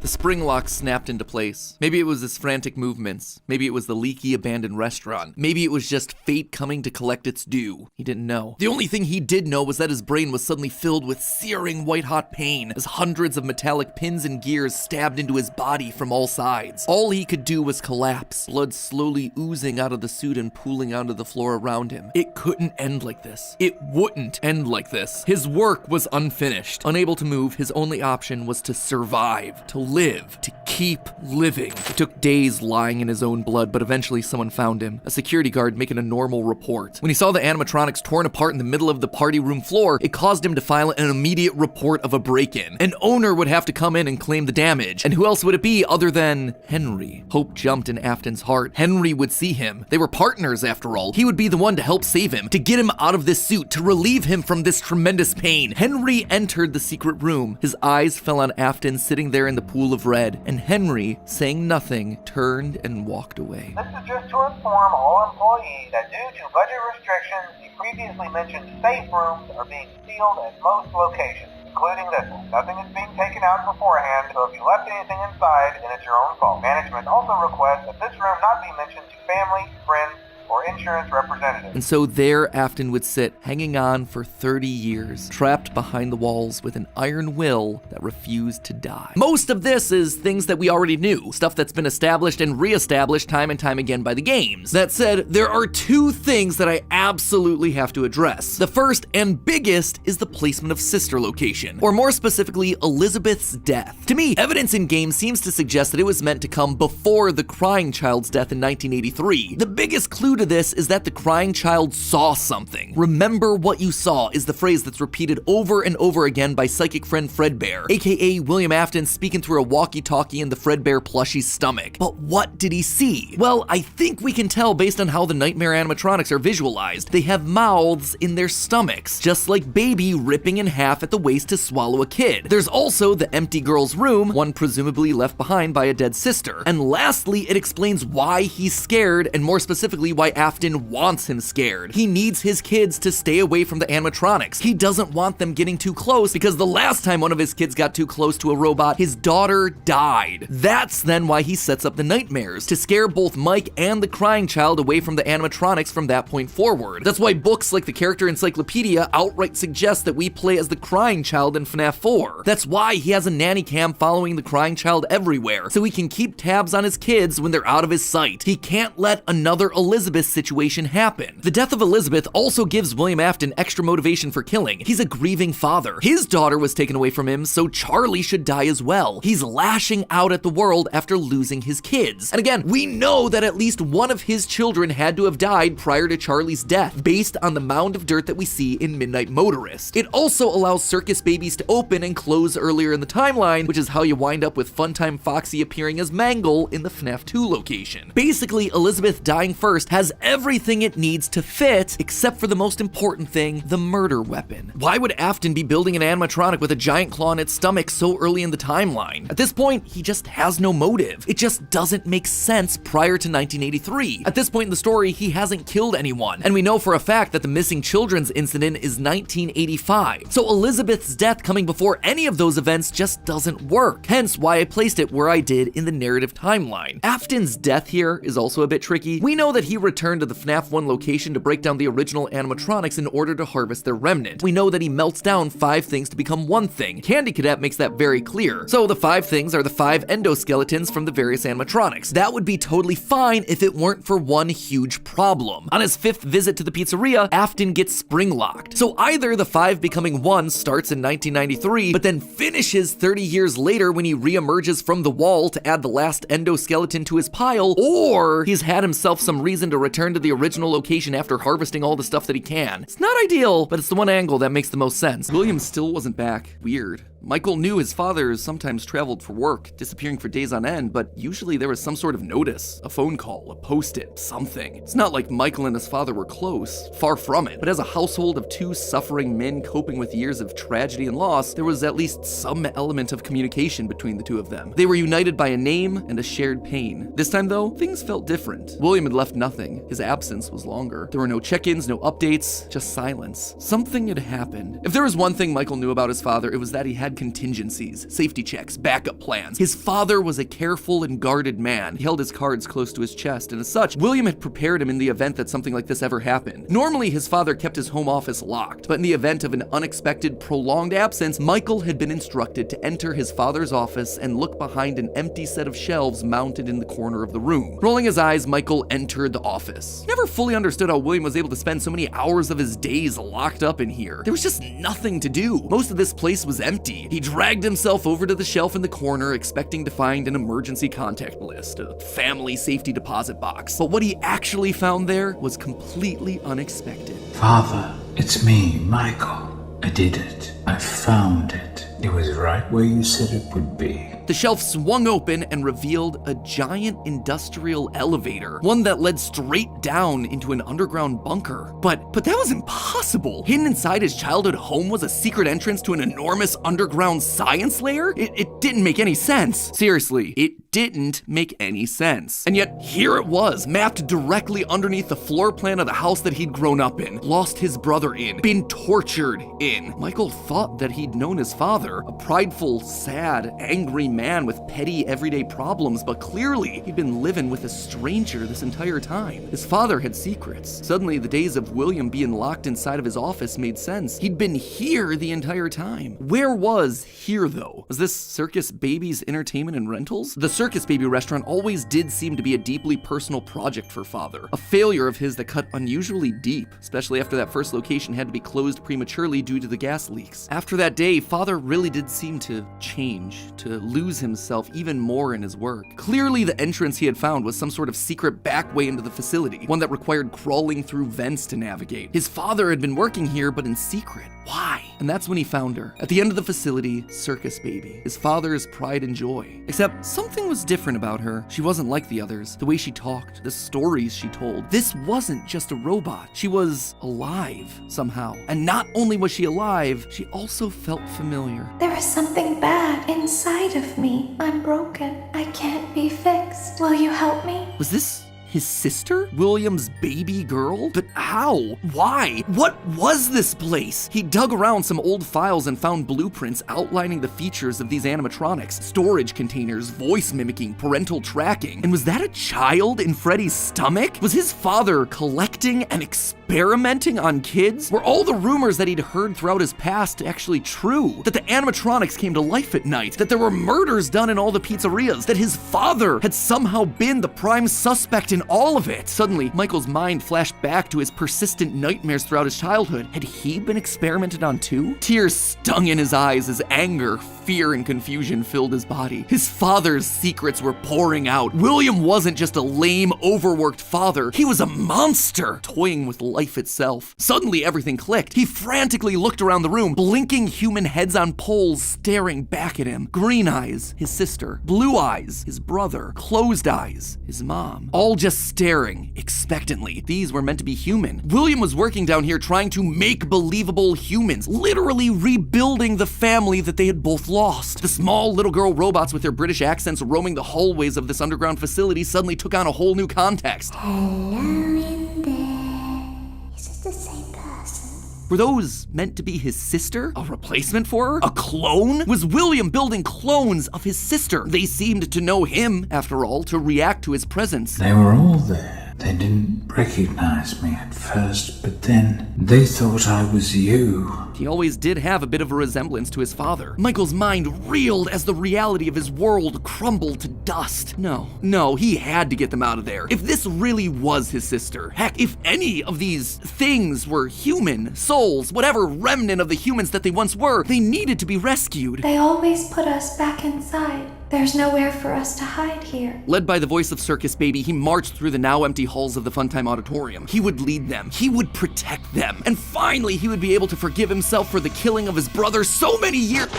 The spring lock snapped into place. Maybe it was his frantic movements. Maybe it was the leaky abandoned restaurant. Maybe it was just fate coming to collect its due. He didn't know. The only thing he did know was that his brain was suddenly filled with searing white-hot pain as hundreds of metallic pins and gears stabbed into his body from all sides. All he could do was collapse, blood slowly oozing out of the suit and pooling onto the floor around him. It couldn't end like this. It wouldn't end like this. His work was unfinished. Unable to move, his only option was to survive, to live, to keep living. It took days lying in his own blood, but eventually someone found him, a security guard making a normal report. When he saw the animatronics torn apart in the middle of the party room floor, it caused him to file an immediate report of a break-in. An owner would have to come in and claim the damage, and who else would it be other than Henry? Hope jumped in Afton's heart. Henry would see him. They were partners after all. He would be the one to help save him, to get him out of this suit, to relieve him from this tremendous pain. Henry entered the secret room. His eyes fell on Afton sitting there in the pool of red, and Henry, saying nothing, turned and walked away. This is just to inform all employees that due to budget restrictions, the previously mentioned safe rooms are being sealed at most locations, including this one. Nothing is being taken out beforehand, so if you left anything inside, then it's your own fault. Management also requests that this room not be mentioned to family, friends, or insurance representatives. And so there Afton would sit, hanging on for 30 years, trapped behind the walls with an iron will that refused to die. Most of this is things that we already knew, stuff that's been established and re-established time and time again by the games. That said, there are two things that I absolutely have to address. The first and biggest is the placement of sister location, or more specifically, Elizabeth's death. To me, evidence in game seems to suggest that it was meant to come before the crying child's death in 1983. The biggest clue to this is that the crying child saw something. Remember what you saw is the phrase that's repeated over and over again by psychic friend Fredbear, aka William Afton speaking through a walkie-talkie in the Fredbear plushie's stomach. But what did he see? Well, I think we can tell based on how the nightmare animatronics are visualized. They have mouths in their stomachs, just like Baby ripping in half at the waist to swallow a kid. There's also the empty girl's room, one presumably left behind by a dead sister. And lastly, it explains why he's scared, and more specifically why Afton wants him scared. He needs his kids to stay away from the animatronics. He doesn't want them getting too close because the last time one of his kids got too close to a robot, his daughter died. That's then why he sets up the nightmares, to scare both Mike and the crying child away from the animatronics from that point forward. That's why books like the Character Encyclopedia outright suggest that we play as the crying child in FNAF 4. That's why he has a nanny cam following the crying child everywhere, so he can keep tabs on his kids when they're out of his sight. He can't let another Elizabeth situation happen. The death of Elizabeth also gives William Afton extra motivation for killing. He's a grieving father. His daughter was taken away from him, so Charlie should die as well. He's lashing out at the world after losing his kids. And again, we know that at least one of his children had to have died prior to Charlie's death, based on the mound of dirt that we see in Midnight Motorist. It also allows circus babies to open and close earlier in the timeline, which is how you wind up with Funtime Foxy appearing as Mangle in the FNAF 2 location. Basically, Elizabeth dying first has everything it needs to fit, except for the most important thing, the murder weapon. Why would Afton be building an animatronic with a giant claw in its stomach so early in the timeline? At this point, he just has no motive. It just doesn't make sense prior to 1983. At this point in the story, he hasn't killed anyone, and we know for a fact that the missing children's incident is 1985. So Elizabeth's death coming before any of those events just doesn't work, hence why I placed it where I did in the narrative timeline. Afton's death here is also a bit tricky. We know that he returned to the FNAF 1 location to break down the original animatronics in order to harvest their remnant. We know that he melts down 5 things to become one thing. Candy Cadet makes that very clear. So the 5 things are the 5 endoskeletons from the various animatronics. That would be totally fine if it weren't for one huge problem. On his 5th visit to the pizzeria, Afton gets spring locked. So either the 5 becoming 1 starts in 1993, but then finishes 30 years later when he re-emerges from the wall to add the last endoskeleton to his pile, or he's had himself some reason to return to the original location after harvesting all the stuff that he can. It's not ideal, but it's the one angle that makes the most sense. William still wasn't back. Weird. Michael knew his father sometimes traveled for work, disappearing for days on end, but usually there was some sort of notice, a phone call, a post-it, something. It's not like Michael and his father were close, far from it, but as a household of 2 suffering men coping with years of tragedy and loss, there was at least some element of communication between the two of them. They were united by a name and a shared pain. This time though, things felt different. William had left nothing. His absence was longer. There were no check-ins, no updates, just silence. Something had happened. If there was one thing Michael knew about his father, it was that he had had contingencies, safety checks, backup plans. His father was a careful and guarded man. He held his cards close to his chest, and as such, William had prepared him in the event that something like this ever happened. Normally, his father kept his home office locked, but in the event of an unexpected, prolonged absence, Michael had been instructed to enter his father's office and look behind an empty set of shelves mounted in the corner of the room. Rolling his eyes, Michael entered the office. He never fully understood how William was able to spend so many hours of his days locked up in here. There was just nothing to do. Most of this place was empty. He dragged himself over to the shelf in the corner, expecting to find an emergency contact list, a family safety deposit box. But what he actually found there was completely unexpected. Father, it's me, Michael. I did it. I found it. It was right where you said it would be. The shelf swung open and revealed a giant industrial elevator, one that led straight down into an underground bunker. But that was impossible. Hidden inside his childhood home was a secret entrance to an enormous underground science lair? It didn't make any sense. Seriously, it didn't make any sense. And yet, here it was, mapped directly underneath the floor plan of the house that he'd grown up in, lost his brother in, been tortured in. Michael thought that he'd known his father, a prideful, sad, angry man with petty everyday problems, but clearly he'd been living with a stranger this entire time. His father had secrets. Suddenly, the days of William being locked inside of his office made sense. He'd been here the entire time. Where was here, though? Was this Circus Baby's entertainment and rentals? The Circus Baby restaurant always did seem to be a deeply personal project for father, a failure of his that cut unusually deep, especially after that first location had to be closed prematurely due to the gas leaks. After that day, father really did seem to change, to lose himself even more in his work. Clearly, the entrance he had found was some sort of secret back way into the facility, one that required crawling through vents to navigate. His father had been working here, but in secret. Why? And that's when he found her. At the end of the facility, Circus Baby, his father's pride and joy. Except something was different about her. She wasn't like the others. The way she talked, the stories she told. This wasn't just a robot. She was alive somehow. And not only was she alive, she also felt familiar. There is something bad inside of me. I'm broken. I can't be fixed. Will you help me? Was this his sister? William's baby girl? But how? Why? What was this place? He dug around some old files and found blueprints outlining the features of these animatronics. Storage containers, voice mimicking, parental tracking. And was that a child in Freddy's stomach? Was his father collecting and experimenting on kids? Were all the rumors that he'd heard throughout his past actually true? That the animatronics came to life at night? That there were murders done in all the pizzerias? That his father had somehow been the prime suspect in all of it? Suddenly, Michael's mind flashed back to his persistent nightmares throughout his childhood. Had he been experimented on too? Tears stung in his eyes as anger, fear, and confusion filled his body. His father's secrets were pouring out. William wasn't just a lame, overworked father. He was a monster, toying with life itself. Suddenly, everything clicked. He frantically looked around the room, blinking human heads on poles staring back at him. Green eyes, his sister. Blue eyes, his brother. Closed eyes, his mom. All just staring expectantly. These were meant to be human. William was working down here trying to make believable humans, literally rebuilding the family that they had both lost. The small little girl robots with their British accents roaming the hallways of this underground facility suddenly took on a whole new context. Hello in there. Is it the same person? Were those meant to be his sister? A replacement for her? A clone? Was William building clones of his sister? They seemed to know him, after all, to react to his presence. They were all there. They didn't recognize me at first, but then they thought I was you. He always did have a bit of a resemblance to his father. Michael's mind reeled as the reality of his world crumbled to dust. No, he had to get them out of there. If this really was his sister, heck, if any of these things were human, souls, whatever remnant of the humans that they once were, they needed to be rescued. They always put us back inside. There's nowhere for us to hide here. Led by the voice of Circus Baby, he marched through the now empty halls of the Funtime Auditorium. He would lead them. He would protect them. And finally, he would be able to forgive himself for the killing of his brother so many years.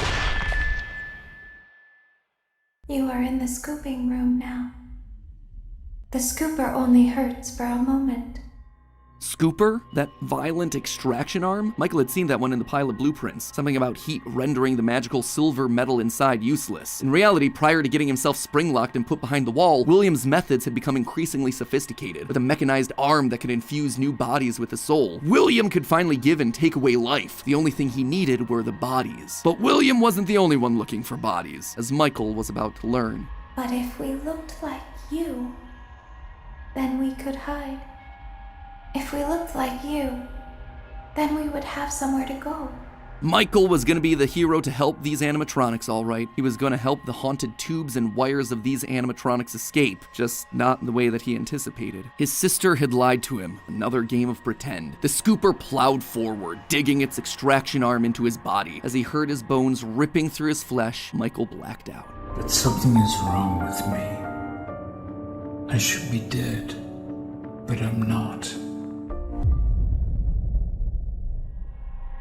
You are in the scooping room now. The scooper only hurts for a moment. Scooper? That violent extraction arm? Michael had seen that one in the pile of blueprints. Something about heat rendering the magical silver metal inside useless. In reality, prior to getting himself spring-locked and put behind the wall, William's methods had become increasingly sophisticated, with a mechanized arm that could infuse new bodies with a soul. William could finally give and take away life. The only thing he needed were the bodies. But William wasn't the only one looking for bodies, as Michael was about to learn. But if we looked like you, then we could hide. If we looked like you, then we would have somewhere to go. Michael was going to be the hero to help these animatronics, all right. He was going to help the haunted tubes and wires of these animatronics escape, just not in the way that he anticipated. His sister had lied to him, another game of pretend. The scooper plowed forward, digging its extraction arm into his body. As he heard his bones ripping through his flesh, Michael blacked out. But something is wrong with me. I should be dead, but I'm not.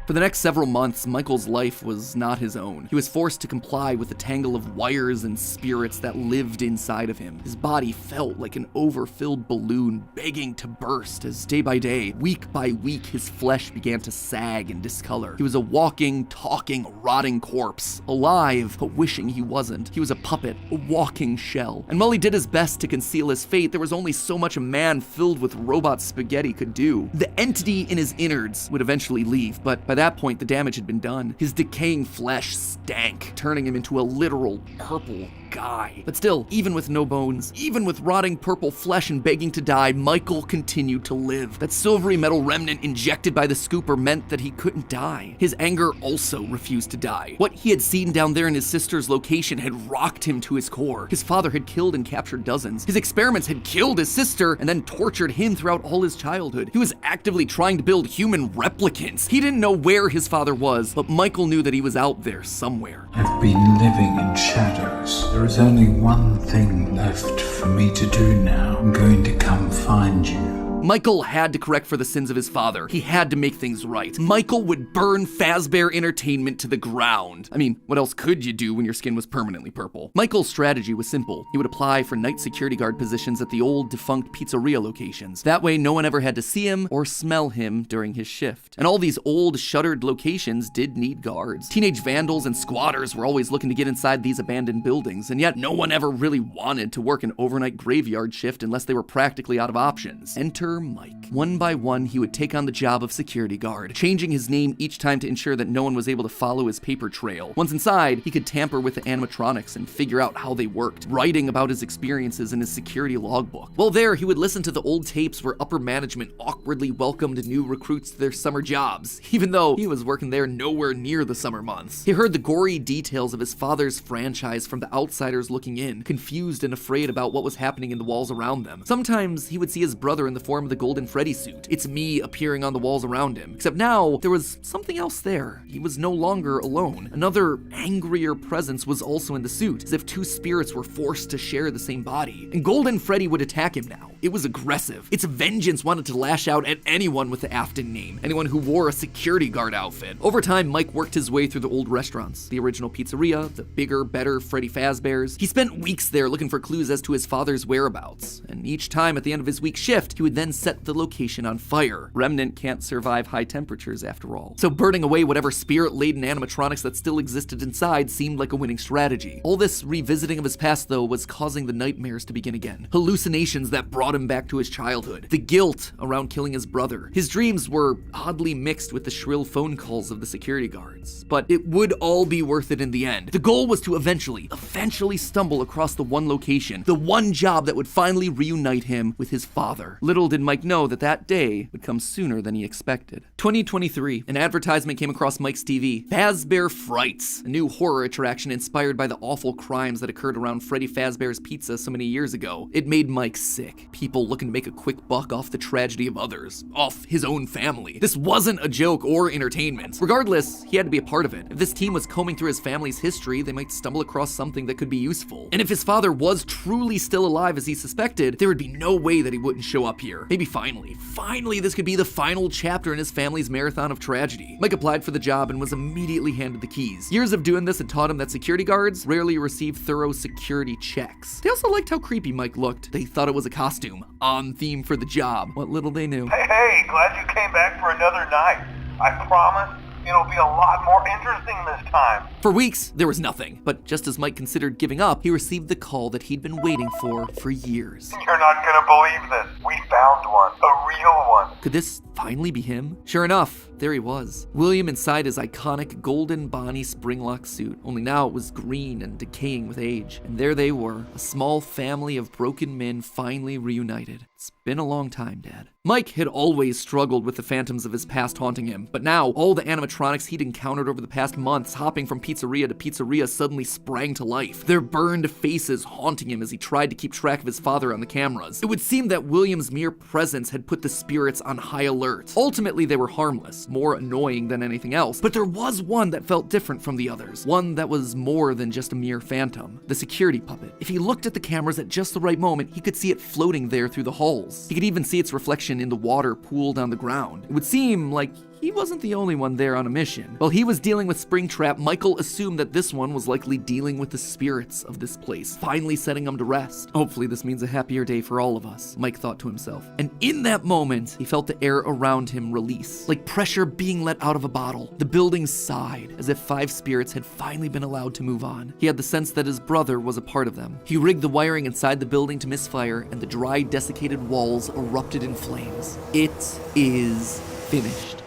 For the next several months, Michael's life was not his own. He was forced to comply with the tangle of wires and spirits that lived inside of him. His body felt like an overfilled balloon begging to burst as day by day, week by week, his flesh began to sag and discolor. He was a walking, talking, rotting corpse, alive, but wishing he wasn't. He was a puppet, a walking shell. And while he did his best to conceal his fate, there was only so much a man filled with robot spaghetti could do. The entity in his innards would eventually leave, but by that point, the damage had been done. His decaying flesh stank, turning him into a literal purple guy. But still, even with no bones, even with rotting purple flesh and begging to die, Michael continued to live. That silvery metal remnant injected by the scooper meant that he couldn't die. His anger also refused to die. What he had seen down there in his sister's location had rocked him to his core. His father had killed and captured dozens. His experiments had killed his sister and then tortured him throughout all his childhood. He was actively trying to build human replicants. He didn't know where his father was, but Michael knew that he was out there somewhere. I've been living in shadows. There is only one thing left for me to do now. I'm going to come find you. Michael had to correct for the sins of his father. He had to make things right. Michael would burn Fazbear Entertainment to the ground. I mean, what else could you do when your skin was permanently purple? Michael's strategy was simple. He would apply for night security guard positions at the old defunct pizzeria locations. That way, no one ever had to see him or smell him during his shift. And all these old, shuttered locations did need guards. Teenage vandals and squatters were always looking to get inside these abandoned buildings, and yet no one ever really wanted to work an overnight graveyard shift unless they were practically out of options. Enter Mike. One by one, he would take on the job of security guard, changing his name each time to ensure that no one was able to follow his paper trail. Once inside, he could tamper with the animatronics and figure out how they worked, writing about his experiences in his security logbook. While there, he would listen to the old tapes where upper management awkwardly welcomed new recruits to their summer jobs, even though he was working there nowhere near the summer months. He heard the gory details of his father's franchise from the outsiders looking in, confused and afraid about what was happening in the walls around them. Sometimes he would see his brother in the form of the Golden Freddy suit. It's me appearing on the walls around him. Except now, there was something else there. He was no longer alone. Another angrier presence was also in the suit, as if two spirits were forced to share the same body. And Golden Freddy would attack him now. It was aggressive. Its vengeance wanted to lash out at anyone with the Afton name, anyone who wore a security guard outfit. Over time, Mike worked his way through the old restaurants, the original pizzeria, the bigger, better Freddy Fazbear's. He spent weeks there looking for clues as to his father's whereabouts, and each time at the end of his week shift, he would then set the location on fire. Remnant can't survive high temperatures after all. So burning away whatever spirit-laden animatronics that still existed inside seemed like a winning strategy. All this revisiting of his past, though, was causing the nightmares to begin again. Hallucinations that brought him back to his childhood. The guilt around killing his brother. His dreams were oddly mixed with the shrill phone calls of the security guards. But it would all be worth it in the end. The goal was to eventually stumble across the one location, the one job that would finally reunite him with his father. Little did Mike know that day would come sooner than he expected. 2023, an advertisement came across Mike's TV. Fazbear Frights, a new horror attraction inspired by the awful crimes that occurred around Freddy Fazbear's Pizza so many years ago. It made Mike sick. People looking to make a quick buck off the tragedy of others, off his own family. This wasn't a joke or entertainment. Regardless, he had to be a part of it. If this team was combing through his family's history, they might stumble across something that could be useful. And if his father was truly still alive as he suspected, there would be no way that he wouldn't show up here. there. Maybe finally this could be the final chapter in his family's marathon of tragedy. Mike applied for the job and was immediately handed the keys. Years of doing this had taught him that security guards rarely receive thorough security checks. They also liked how creepy Mike looked. They thought it was a costume, on theme for the job. What little they knew. Hey, glad you came back for another night. I promise it'll be a lot more interesting this time. For weeks, there was nothing. But just as Mike considered giving up, he received the call that he'd been waiting for years. You're not gonna believe this. We found one. A real one. Could this finally be him? Sure enough, there he was. William inside his iconic golden Bonnie Springlock suit, only now it was green and decaying with age. And there they were, a small family of broken men finally reunited. It's been a long time, Dad. Mike had always struggled with the phantoms of his past haunting him, but now all the animatronics he'd encountered over the past months, hopping from pizzeria to pizzeria, suddenly sprang to life, their burned faces haunting him as he tried to keep track of his father on the cameras. It would seem that William's mere presence had put the spirits on high alert. Ultimately, they were harmless, more annoying than anything else, but there was one that felt different from the others, one that was more than just a mere phantom, the security puppet. If he looked at the cameras at just the right moment, he could see it floating there through the halls. He could even see its reflection in the water pooled on the ground. It would seem like he wasn't the only one there on a mission. While he was dealing with Springtrap, Michael assumed that this one was likely dealing with the spirits of this place, finally setting them to rest. Hopefully this means a happier day for all of us, Mike thought to himself. And in that moment, he felt the air around him release, like pressure being let out of a bottle. The building sighed, as if 5 spirits had finally been allowed to move on. He had the sense that his brother was a part of them. He rigged the wiring inside the building to misfire, and the dry, desiccated walls erupted in flames. It is finished.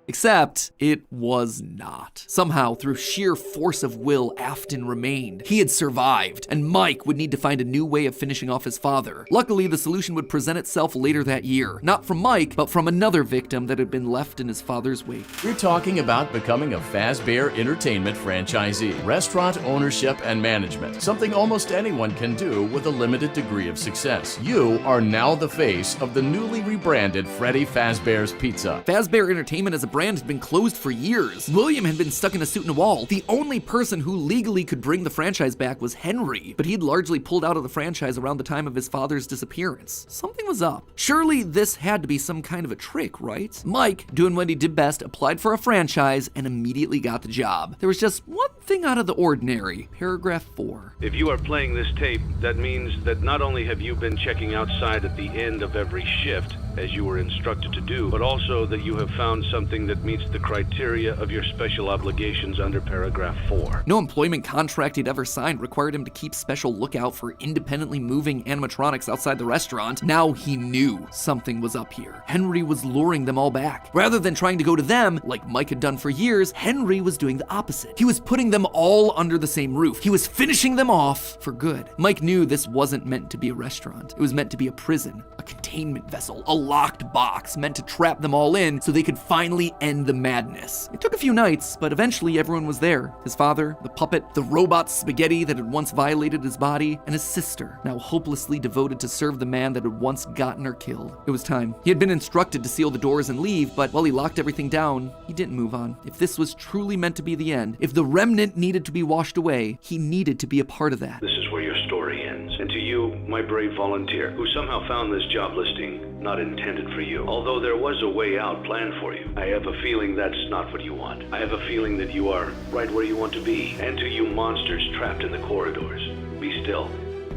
Except, it was not. Somehow, through sheer force of will, Afton remained. He had survived, and Mike would need to find a new way of finishing off his father. Luckily, the solution would present itself later that year. Not from Mike, but from another victim that had been left in his father's wake. We're talking about becoming a Fazbear Entertainment franchisee. Restaurant ownership and management. Something almost anyone can do with a limited degree of success. You are now the face of the newly rebranded Freddy Fazbear's Pizza. Fazbear Entertainment as a brand had been closed for years. William had been stuck in a suit and a wall. The only person who legally could bring the franchise back was Henry, but he'd largely pulled out of the franchise around the time of his father's disappearance. Something was up. Surely this had to be some kind of a trick, right? Mike, doing what he did best, applied for a franchise and immediately got the job. There was just one thing out of the ordinary. Paragraph 4. If you are playing this tape, that means that not only have you been checking outside at the end of every shift, as you were instructed to do, but also that you have found something that meets the criteria of your special obligations under paragraph 4. No employment contract he'd ever signed required him to keep special lookout for independently moving animatronics outside the restaurant. Now he knew something was up here. Henry was luring them all back. Rather than trying to go to them, like Mike had done for years, Henry was doing the opposite. He was putting them all under the same roof. He was finishing them off for good. Mike knew this wasn't meant to be a restaurant. It was meant to be a prison, a containment vessel, a locked box meant to trap them all in so they could finally end the madness. It took a few nights, but eventually everyone was there. His father, the puppet, the robot spaghetti that had once violated his body, and his sister, now hopelessly devoted to serve the man that had once gotten her killed. It was time. He had been instructed to seal the doors and leave, but while he locked everything down, he didn't move on. If this was truly meant to be the end, if the remnant needed to be washed away, he needed to be a part of that. This is where your story ends. And to you, my brave volunteer, who somehow found this job listing not intended for you. Although there was a way out planned for you, I have a feeling that's not what you want. I have a feeling that you are right where you want to be. And to you monsters trapped in the corridors, be still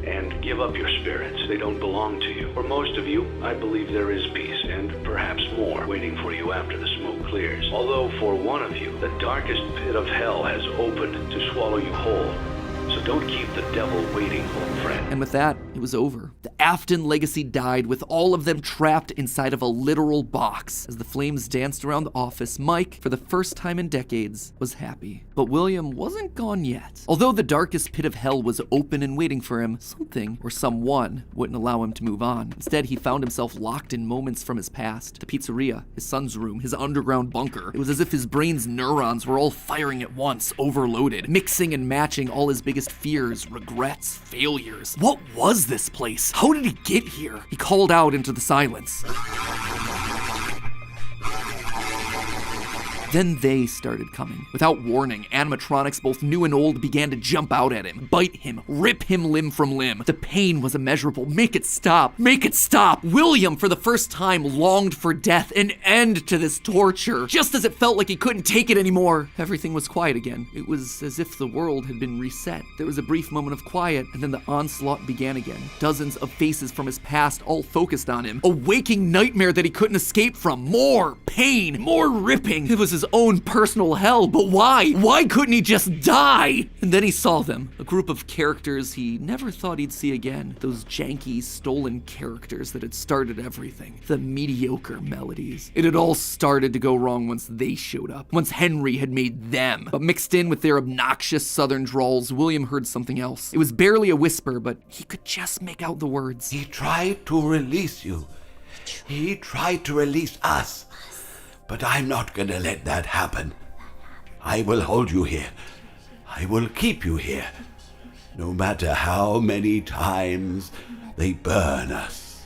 and give up your spirits. They don't belong to you. For most of you, I believe there is peace and perhaps more waiting for you after the smoke clears. Although for one of you, the darkest pit of hell has opened to swallow you whole. So don't keep the devil waiting, old friend. And with that, it was over. The Afton legacy died with all of them trapped inside of a literal box. As the flames danced around the office, Mike, for the first time in decades, was happy. But William wasn't gone yet. Although the darkest pit of hell was open and waiting for him, something or someone wouldn't allow him to move on. Instead, he found himself locked in moments from his past. The pizzeria, his son's room, his underground bunker. It was as if his brain's neurons were all firing at once, overloaded, mixing and matching all his biggest fears, regrets, failures. What was this place? How did he get here? He called out into the silence. Then they started coming. Without warning, animatronics, both new and old, began to jump out at him, bite him, rip him limb from limb. The pain was immeasurable. Make it stop. Make it stop. William, for the first time, longed for death, an end to this torture. Just as it felt like he couldn't take it anymore, everything was quiet again. It was as if the world had been reset. There was a brief moment of quiet, and then the onslaught began again. Dozens of faces from his past all focused on him. A waking nightmare that he couldn't escape from. More pain, more ripping. It was his own personal hell, but why? Why couldn't he just die? And then he saw them, a group of characters he never thought he'd see again. Those janky, stolen characters that had started everything. The mediocre melodies. It had all started to go wrong once they showed up. Once Henry had made them. But mixed in with their obnoxious southern drawls, William heard something else. It was barely a whisper, but he could just make out the words. He tried to release you. He tried to release us. But I'm not gonna let that happen. I will hold you here. I will keep you here. No matter how many times they burn us.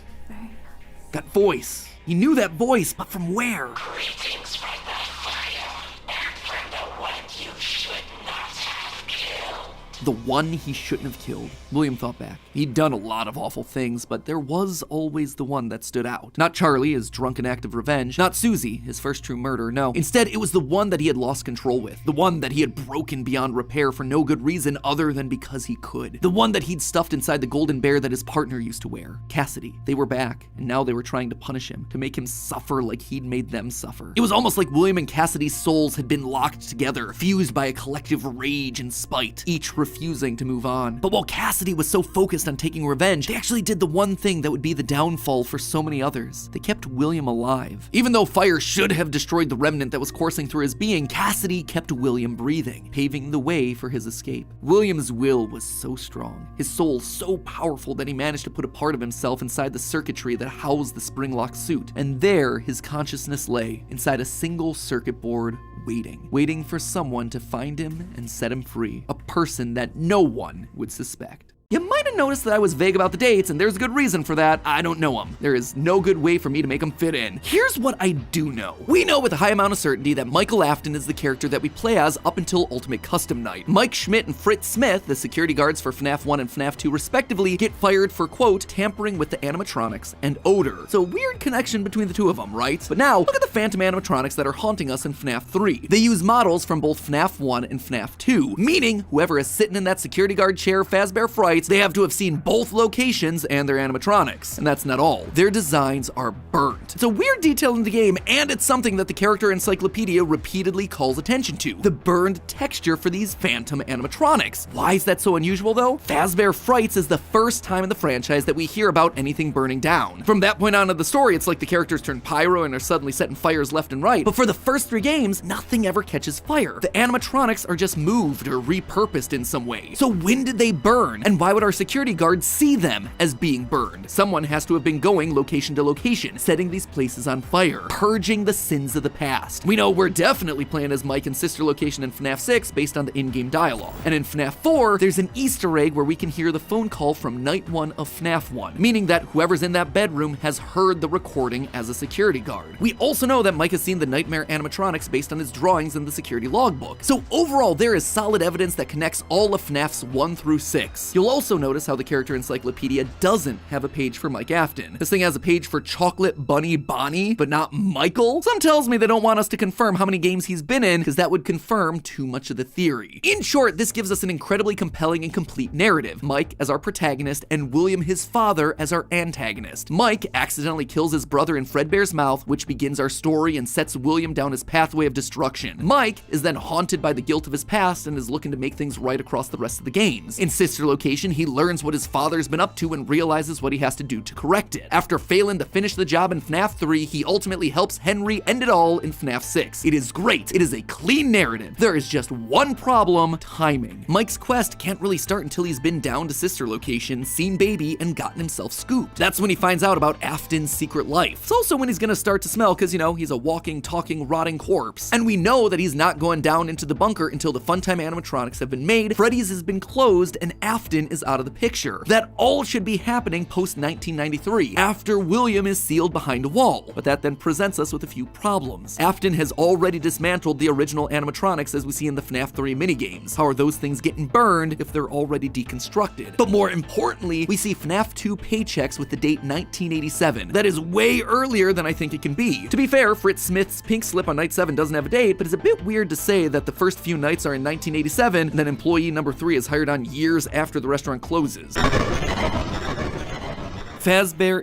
That voice. He knew that voice, but from where? Greetings from the fire, and from the one you should not have killed. The one he shouldn't have killed. William thought back. He'd done a lot of awful things, but there was always the one that stood out. Not Charlie, his drunken act of revenge. Not Susie, his first true murder, no. Instead, it was the one that he had lost control with. The one that he had broken beyond repair for no good reason other than because he could. The one that he'd stuffed inside the golden bear that his partner used to wear. Cassidy. They were back, and now they were trying to punish him, to make him suffer like he'd made them suffer. It was almost like William and Cassidy's souls had been locked together, fused by a collective rage and spite, each refusing to move on. But while Cassidy was so focused on taking revenge, they actually did the one thing that would be the downfall for so many others. They kept William alive. Even though fire should have destroyed the remnant that was coursing through his being, Cassidy kept William breathing, paving the way for his escape. William's will was so strong, his soul so powerful that he managed to put a part of himself inside the circuitry that housed the spring-locked suit. And there, his consciousness lay, inside a single circuit board, waiting for someone to find him and set him free. A person that no one would suspect. You might have noticed that I was vague about the dates, and there's a good reason for that. I don't know them. There is no good way for me to make them fit in. Here's what I do know. We know with a high amount of certainty that Michael Afton is the character that we play as up until Ultimate Custom Night. Mike Schmidt and Fritz Smith, the security guards for FNAF 1 and FNAF 2 respectively, get fired for, quote, tampering with the animatronics and odor. So weird connection between the two of them, right? But now, look at the phantom animatronics that are haunting us in FNAF 3. They use models from both FNAF 1 and FNAF 2, meaning whoever is sitting in that security guard chair, Fazbear Frights, they have to have seen both locations and their animatronics. And that's not all. Their designs are burnt. It's a weird detail in the game, and it's something that the character encyclopedia repeatedly calls attention to. The burned texture for these phantom animatronics. Why is that so unusual though? Fazbear Frights is the first time in the franchise that we hear about anything burning down. From that point on in the story, it's like the characters turn pyro and are suddenly setting fires left and right. But for the first 3 games, nothing ever catches fire. The animatronics are just moved or repurposed in some way. So when did they burn? And why would our security guards see them as being burned? Someone has to have been going location to location, setting these places on fire, purging the sins of the past. We know we're definitely playing as Mike and sister location in FNAF 6 based on the in-game dialogue. And in FNAF 4, there's an Easter egg where we can hear the phone call from night 1 of FNAF 1, meaning that whoever's in that bedroom has heard the recording as a security guard. We also know that Mike has seen the nightmare animatronics based on his drawings in the security logbook. So overall, there is solid evidence that connects all of FNAFs 1 through 6. You'll also notice how the character encyclopedia doesn't have a page for Mike Afton. This thing has a page for Chocolate Bunny Bonnie, but not Michael. Some tells me they don't want us to confirm how many games he's been in, because that would confirm too much of the theory. In short, this gives us an incredibly compelling and complete narrative. Mike as our protagonist, and William his father as our antagonist. Mike accidentally kills his brother in Fredbear's mouth, which begins our story and sets William down his pathway of destruction. Mike is then haunted by the guilt of his past and is looking to make things right across the rest of the games. In sister location, he learns what his father's been up to and realizes what he has to do to correct it. After failing to finish the job in FNAF 3, he ultimately helps Henry end it all in FNAF 6. It is great. It is a clean narrative. There is just one problem: timing. Mike's quest can't really start until he's been down to sister location, seen baby, and gotten himself scooped. That's when he finds out about Afton's secret life. It's also when he's gonna start to smell, because, you know, he's a walking, talking, rotting corpse. And we know that he's not going down into the bunker until the Funtime animatronics have been made, Freddy's has been closed, and Afton is out of the picture. picture that all should be happening post-1993, after William is sealed behind a wall. But that then presents us with a few problems. Afton has already dismantled the original animatronics as we see in the FNAF 3 minigames. How are those things getting burned if they're already deconstructed? But more importantly, we see FNAF 2 paychecks with the date 1987. That is way earlier than I think it can be. To be fair, Fritz Smith's pink slip on night 7 doesn't have a date, but it's a bit weird to say that the first few nights are in 1987 and then employee number 3 is hired on years after the restaurant closes. Fazbear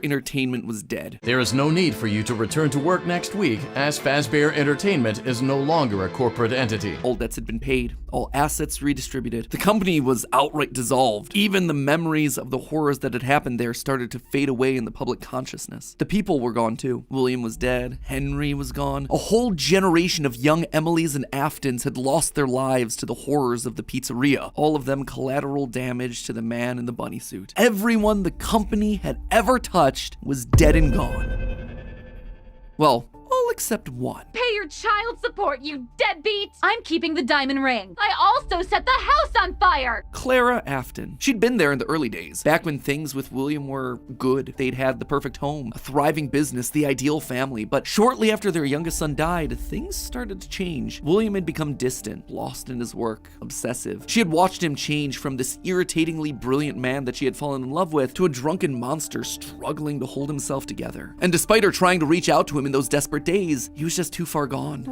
Entertainment was dead. There is no need for you to return to work next week, as Fazbear Entertainment is no longer a corporate entity. All debts had been paid, all assets redistributed. The company was outright dissolved. Even the memories of the horrors that had happened there started to fade away in the public consciousness. The people were gone too. William was dead. Henry was gone. A whole generation of young Emilys and Aftons had lost their lives to the horrors of the pizzeria. All of them collateral damage to the man in the bunny suit. Everyone the company had ever touched was dead and gone. Well, all except one. Pay your child support, you deadbeat! I'm keeping the diamond ring. I also set the house on fire! Clara Afton. She'd been there in the early days, back when things with William were good. They'd had the perfect home, a thriving business, the ideal family. But shortly after their youngest son died, things started to change. William had become distant, lost in his work, obsessive. She had watched him change from this irritatingly brilliant man that she had fallen in love with to a drunken monster struggling to hold himself together. And despite her trying to reach out to him in those desperate days, he was just too far gone.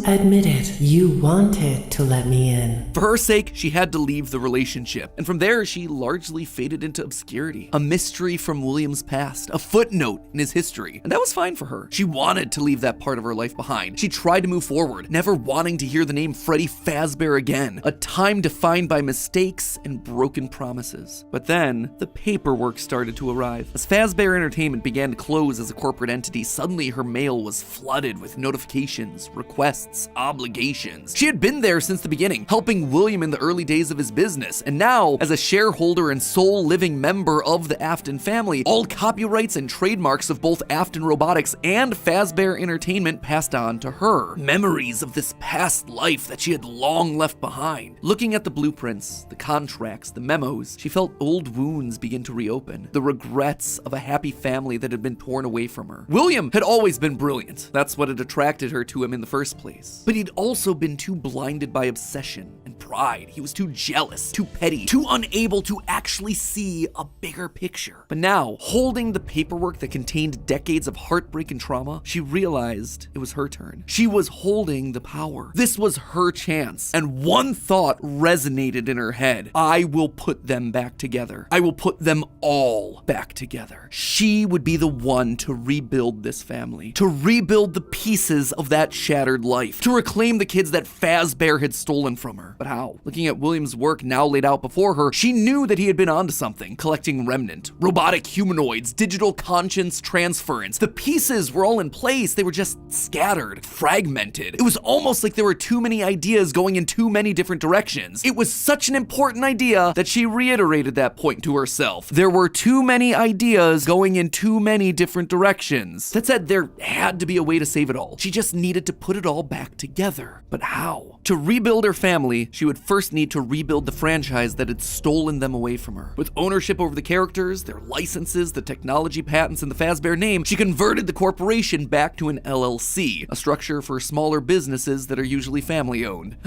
Admit it, you wanted to let me in. For her sake, she had to leave the relationship, and from there, she largely faded into obscurity. A mystery from William's past, a footnote in his history, and that was fine for her. She wanted to leave that part of her life behind. She tried to move forward, never wanting to hear the name Freddy Fazbear again, a time defined by mistakes and broken promises. But then, the paperwork started to arrive. As Fazbear Entertainment began to close as a corporate entity, suddenly her mail was flooded with notifications, requests, obligations. She had been there since the beginning, helping William in the early days of his business, and now, as a shareholder and sole living member of the Afton family, all copyrights and trademarks of both Afton Robotics and Fazbear Entertainment passed on to her. Memories of this past life that she had long left behind. Looking at the blueprints, the contracts, the memos, she felt old wounds begin to reopen, the regrets of a happy family that had been torn away from her. William had always been brilliant. That's what had attracted her to him in the first place. But he'd also been too blinded by obsession and pride. He was too jealous, too petty, too unable to actually see a bigger picture. But now, holding the paperwork that contained decades of heartbreak and trauma, she realized it was her turn. She was holding the power. This was her chance. And one thought resonated in her head. I will put them back together. I will put them all back together. She would be the one to rebuild this family, to rebuild the pieces of that shattered life, to reclaim the kids that Fazbear had stolen from her. But how? Looking at William's work now laid out before her, she knew that he had been onto something, collecting remnant, robotic humanoids, digital conscience transference. The pieces were all in place, they were just scattered, fragmented. It was almost like there were too many ideas going in too many different directions. It was such an important idea that she reiterated that point to herself. There were too many ideas going in too many different directions. That said, there had to be a way to save it all. She just needed to put it all back together. But how? To rebuild her family, she would first need to rebuild the franchise that had stolen them away from her. With ownership over the characters, their licenses, the technology patents, and the Fazbear name, she converted the corporation back to an LLC, a structure for smaller businesses that are usually family-owned.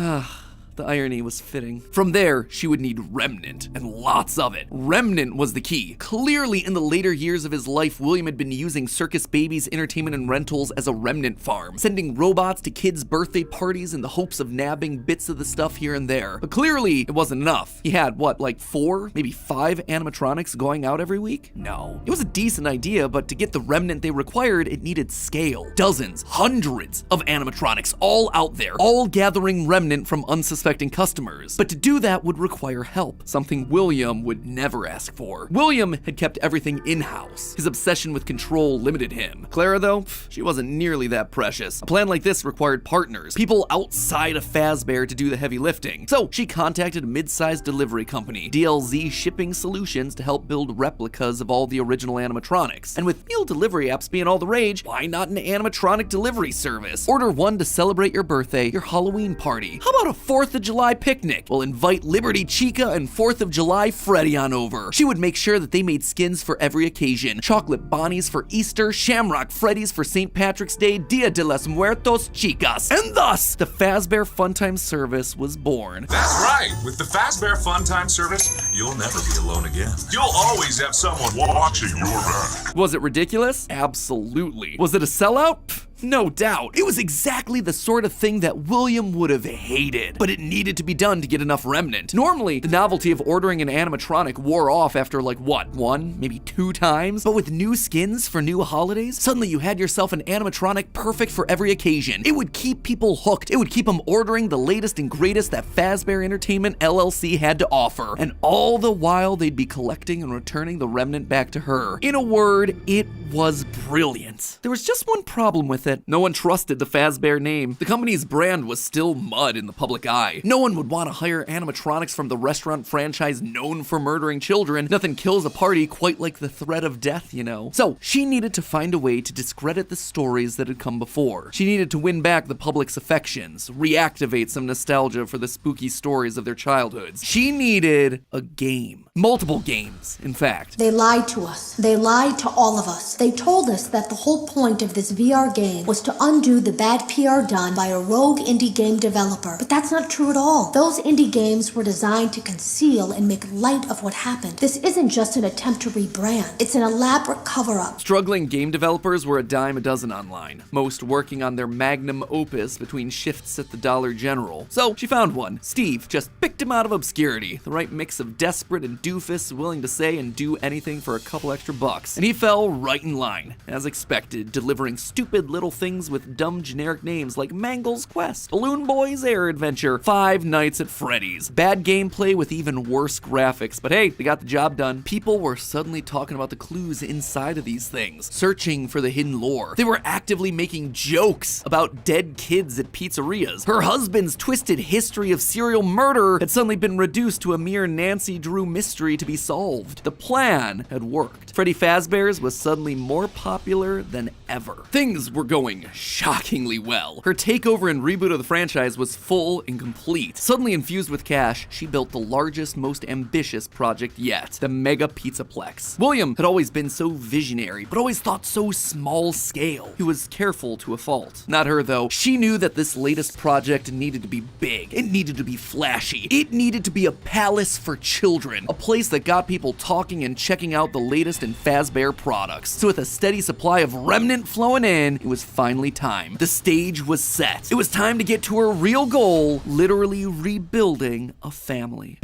The irony was fitting. From there, she would need remnant, and lots of it. Remnant was the key. Clearly, in the later years of his life, William had been using Circus Babies Entertainment and Rentals as a remnant farm, sending robots to kids' birthday parties in the hopes of nabbing bits of the stuff here and there. But clearly, it wasn't enough. He had, like 4, maybe 5 animatronics going out every week? No. It was a decent idea, but to get the remnant they required, it needed scale. Dozens, hundreds of animatronics, all out there, all gathering remnant from unsuspecting unsuspecting customers. But to do that would require help, something William would never ask for. William had kept everything in-house. His obsession with control limited him. Clara, though, she wasn't nearly that precious. A plan like this required partners, people outside of Fazbear to do the heavy lifting. So she contacted a mid-sized delivery company, DLZ Shipping Solutions, to help build replicas of all the original animatronics. And with meal delivery apps being all the rage, why not an animatronic delivery service? Order one to celebrate your birthday, your Halloween party. How about a 4th of July picnic? We'll invite Liberty Chica and 4th of July Freddy on over. She would make sure that they made skins for every occasion. Chocolate Bonnies for Easter, Shamrock Freddies for St. Patrick's Day, Dia de los Muertos Chicas. And thus, the Fazbear Funtime service was born. That's right. With the Fazbear Funtime service, you'll never be alone again. You'll always have someone watching your back. Was it ridiculous? Absolutely. Was it a sellout? Pfft, no doubt. It was exactly the sort of thing that William would have hated, but it needed to be done to get enough remnant. Normally, the novelty of ordering an animatronic wore off after like what, 1, maybe 2 times? But with new skins for new holidays, suddenly you had yourself an animatronic perfect for every occasion. It would keep people hooked. It would keep them ordering the latest and greatest that Fazbear Entertainment LLC had to offer. And all the while, they'd be collecting and returning the remnant back to her. In a word, it was brilliant. There was just one problem with it. No one trusted the Fazbear name. The company's brand was still mud in the public eye. No one would want to hire animatronics from the restaurant franchise known for murdering children. Nothing kills a party quite like the threat of death, you know. So she needed to find a way to discredit the stories that had come before. She needed to win back the public's affections, reactivate some nostalgia for the spooky stories of their childhoods. She needed a game. Multiple games, in fact. They lied to us. They lied to all of us. They told us that the whole point of this VR game was to undo the bad PR done by a rogue indie game developer. But that's not true at all. Those indie games were designed to conceal and make light of what happened. This isn't just an attempt to rebrand. It's an elaborate cover-up. Struggling game developers were a dime a dozen online, most working on their magnum opus between shifts at the Dollar General. So she found one. Steve just picked him out of obscurity, the right mix of desperate and doofus willing to say and do anything for a couple extra bucks. And he fell right in line, as expected, delivering stupid little things with dumb generic names like Mangle's Quest, Balloon Boy's Air Adventure, Five Nights at Freddy's. Bad gameplay with even worse graphics, but hey, they got the job done. People were suddenly talking about the clues inside of these things, searching for the hidden lore. They were actively making jokes about dead kids at pizzerias. Her husband's twisted history of serial murder had suddenly been reduced to a mere Nancy Drew mystery to be solved. The plan had worked. Freddy Fazbear's was suddenly more popular than ever. Things were going shockingly well. Her takeover and reboot of the franchise was full and complete. Suddenly infused with cash, she built the largest, most ambitious project yet, the Mega Pizzaplex. William had always been so visionary, but always thought so small scale. He was careful to a fault. Not her, though. She knew that this latest project needed to be big. It needed to be flashy. It needed to be a palace for children, a place that got people talking and checking out the latest in Fazbear products. So with a steady supply of remnant flowing in, it was finally time. The stage was set. It was time to get to her real goal, literally rebuilding a family.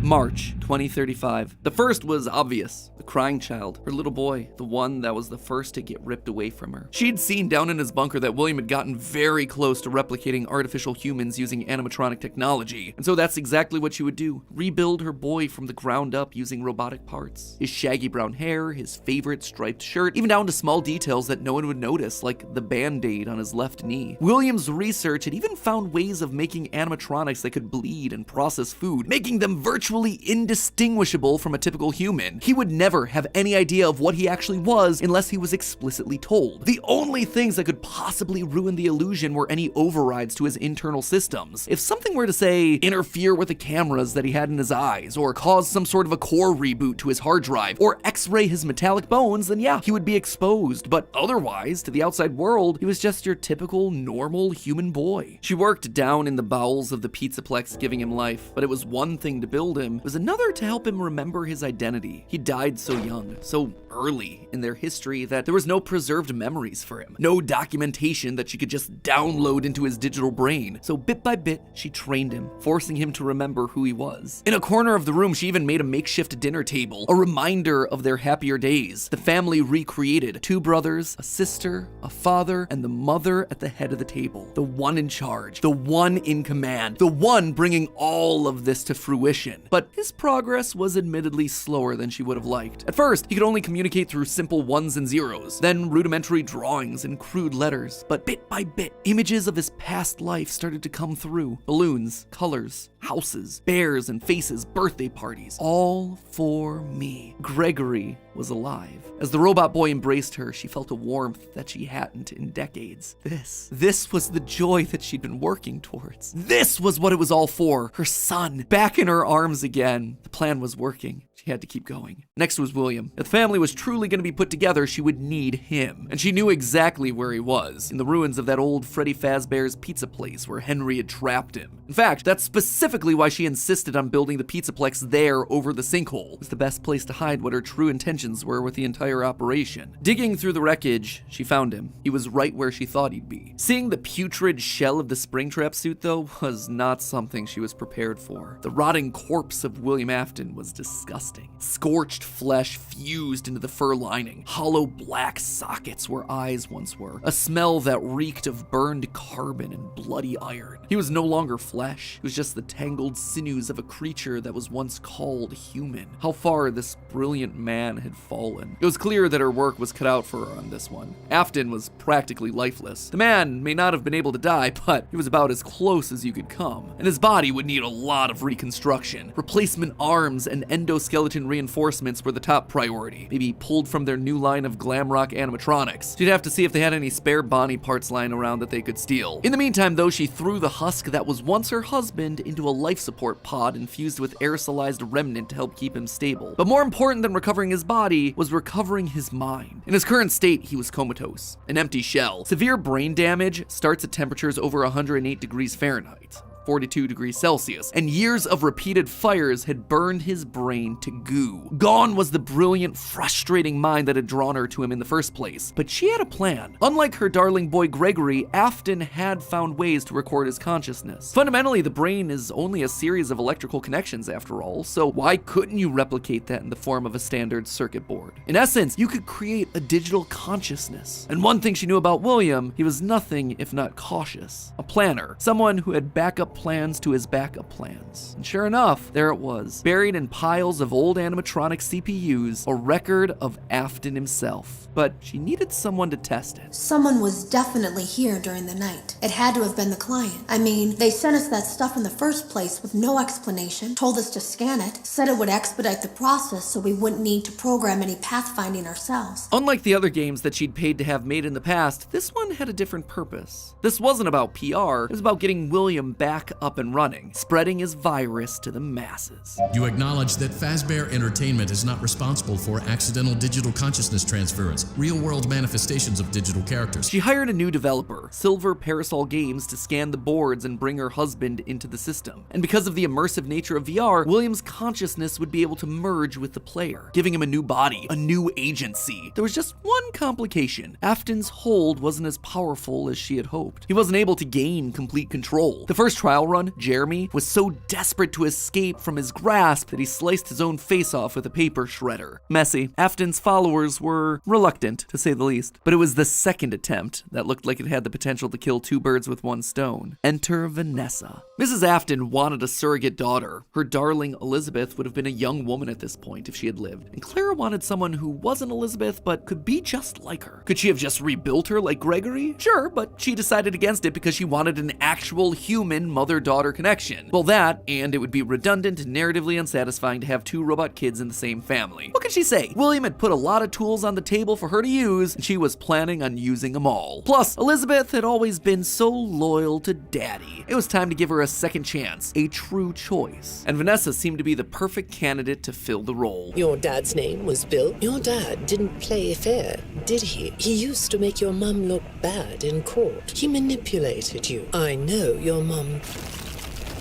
March 2035. The first was obvious. The crying child, her little boy, the one that was the first to get ripped away from her. She'd seen down in his bunker that William had gotten very close to replicating artificial humans using animatronic technology. And so that's exactly what she would do. Rebuild her boy from the ground up using robotic parts. His shaggy brown hair, his favorite striped shirt, even down to small details that no one would notice, like the band-aid on his left knee. William's research had even found ways of making animatronics that could bleed and process food, making them virtually indistinguishable from a typical human. He would never have any idea of what he actually was unless he was explicitly told. The only things that could possibly ruin the illusion were any overrides to his internal systems. If something were to, say, interfere with the cameras that he had in his eyes, or cause some sort of a core reboot to his hard drive, or x-ray his metallic bones, then yeah, he would be exposed. But otherwise, to the outside world, he was just your typical, normal human boy. She worked down in the bowels of the Pizzaplex, giving him life, but it was one thing to build it, him was another to help him remember his identity. He died so young, so early in their history that there was no preserved memories for him, no documentation that she could just download into his digital brain. So bit by bit, she trained him, forcing him to remember who he was. In a corner of the room, she even made a makeshift dinner table, a reminder of their happier days. The family recreated: 2 brothers, a sister, a father, and the mother at the head of the table. The one in charge, the one in command, the one bringing all of this to fruition. But his progress was admittedly slower than she would have liked. At first, he could only communicate through simple ones and zeros, then rudimentary drawings and crude letters. But bit by bit, images of his past life started to come through. Balloons, colors, houses, bears and faces, birthday parties, all for me. Gregory was alive. As the robot boy embraced her, she felt a warmth that she hadn't in decades. This was the joy that she'd been working towards. This was what it was all for. Her son, back in her arms again. The plan was working. She had to keep going. Next was William. If the family was truly going to be put together, she would need him. And she knew exactly where he was, in the ruins of that old Freddy Fazbear's pizza place where Henry had trapped him. In fact, that's specifically why she insisted on building the pizzaplex there over the sinkhole. It was the best place to hide what her true intentions were with the entire operation. Digging through the wreckage, she found him. He was right where she thought he'd be. Seeing the putrid shell of the Springtrap suit, though, was not something she was prepared for. The rotting corpse of William Afton was disgusting. Scorched flesh fused into the fur lining, hollow black sockets where eyes once were, a smell that reeked of burned carbon and bloody iron. He was no longer flesh, it was just the tangled sinews of a creature that was once called human. How far this brilliant man had fallen. It was clear that her work was cut out for her on this one. Afton was practically lifeless. The man may not have been able to die, but he was about as close as you could come, and his body would need a lot of reconstruction. Replacement arms and endoskeleton reinforcements were the top priority, maybe pulled from their new line of glam rock animatronics. She'd have to see if they had any spare Bonnie parts lying around that they could steal. In the meantime, though, she threw the husk that was once her husband into a life support pod infused with aerosolized remnant to help keep him stable. But more important than recovering his body was recovering his mind. In his current state, he was comatose, an empty shell. Severe brain damage starts at temperatures over 108 degrees Fahrenheit. 42 degrees Celsius, and years of repeated fires had burned his brain to goo. Gone was the brilliant, frustrating mind that had drawn her to him in the first place. But she had a plan. Unlike her darling boy Gregory, Afton had found ways to record his consciousness. Fundamentally, the brain is only a series of electrical connections after all, so why couldn't you replicate that in the form of a standard circuit board? In essence, you could create a digital consciousness. And one thing she knew about William, he was nothing if not cautious. A planner, someone who had backup plans to his backup plans. And sure enough, there it was, buried in piles of old animatronic CPUs, a record of Afton himself. But she needed someone to test it. Someone was definitely here during the night. It had to have been the client. I mean, they sent us that stuff in the first place with no explanation, told us to scan it, said it would expedite the process so we wouldn't need to program any pathfinding ourselves. Unlike the other games that she'd paid to have made in the past, this one had a different purpose. This wasn't about PR, it was about getting William back up and running, spreading his virus to the masses. You acknowledge that Fazbear Entertainment is not responsible for accidental digital consciousness transference, real-world manifestations of digital characters. She hired a new developer, Silver Parasol Games, to scan the boards and bring her husband into the system. And because of the immersive nature of VR, William's consciousness would be able to merge with the player, giving him a new body, a new agency. There was just one complication. Afton's hold wasn't as powerful as she had hoped. He wasn't able to gain complete control. The first trial run, Jeremy, was so desperate to escape from his grasp that he sliced his own face off with a paper shredder. Messy. Afton's followers were reluctant, to say the least. But it was the second attempt that looked like it had the potential to kill 2 birds with 1 stone. Enter Vanessa. Mrs. Afton wanted a surrogate daughter. Her darling Elizabeth would have been a young woman at this point if she had lived. And Clara wanted someone who wasn't Elizabeth but could be just like her. Could she have just rebuilt her like Gregory? Sure, but she decided against it because she wanted an actual human mother-daughter connection. Well, that, and it would be redundant and narratively unsatisfying to have 2 robot kids in the same family. What could she say? William had put a lot of tools on the table for her to use, and she was planning on using them all. Plus, Elizabeth had always been so loyal to Daddy. It was time to give her a second chance, a true choice. And Vanessa seemed to be the perfect candidate to fill the role. Your dad's name was Bill? Your dad didn't play fair, did he? He used to make your mum look bad in court. He manipulated you. I know your mum.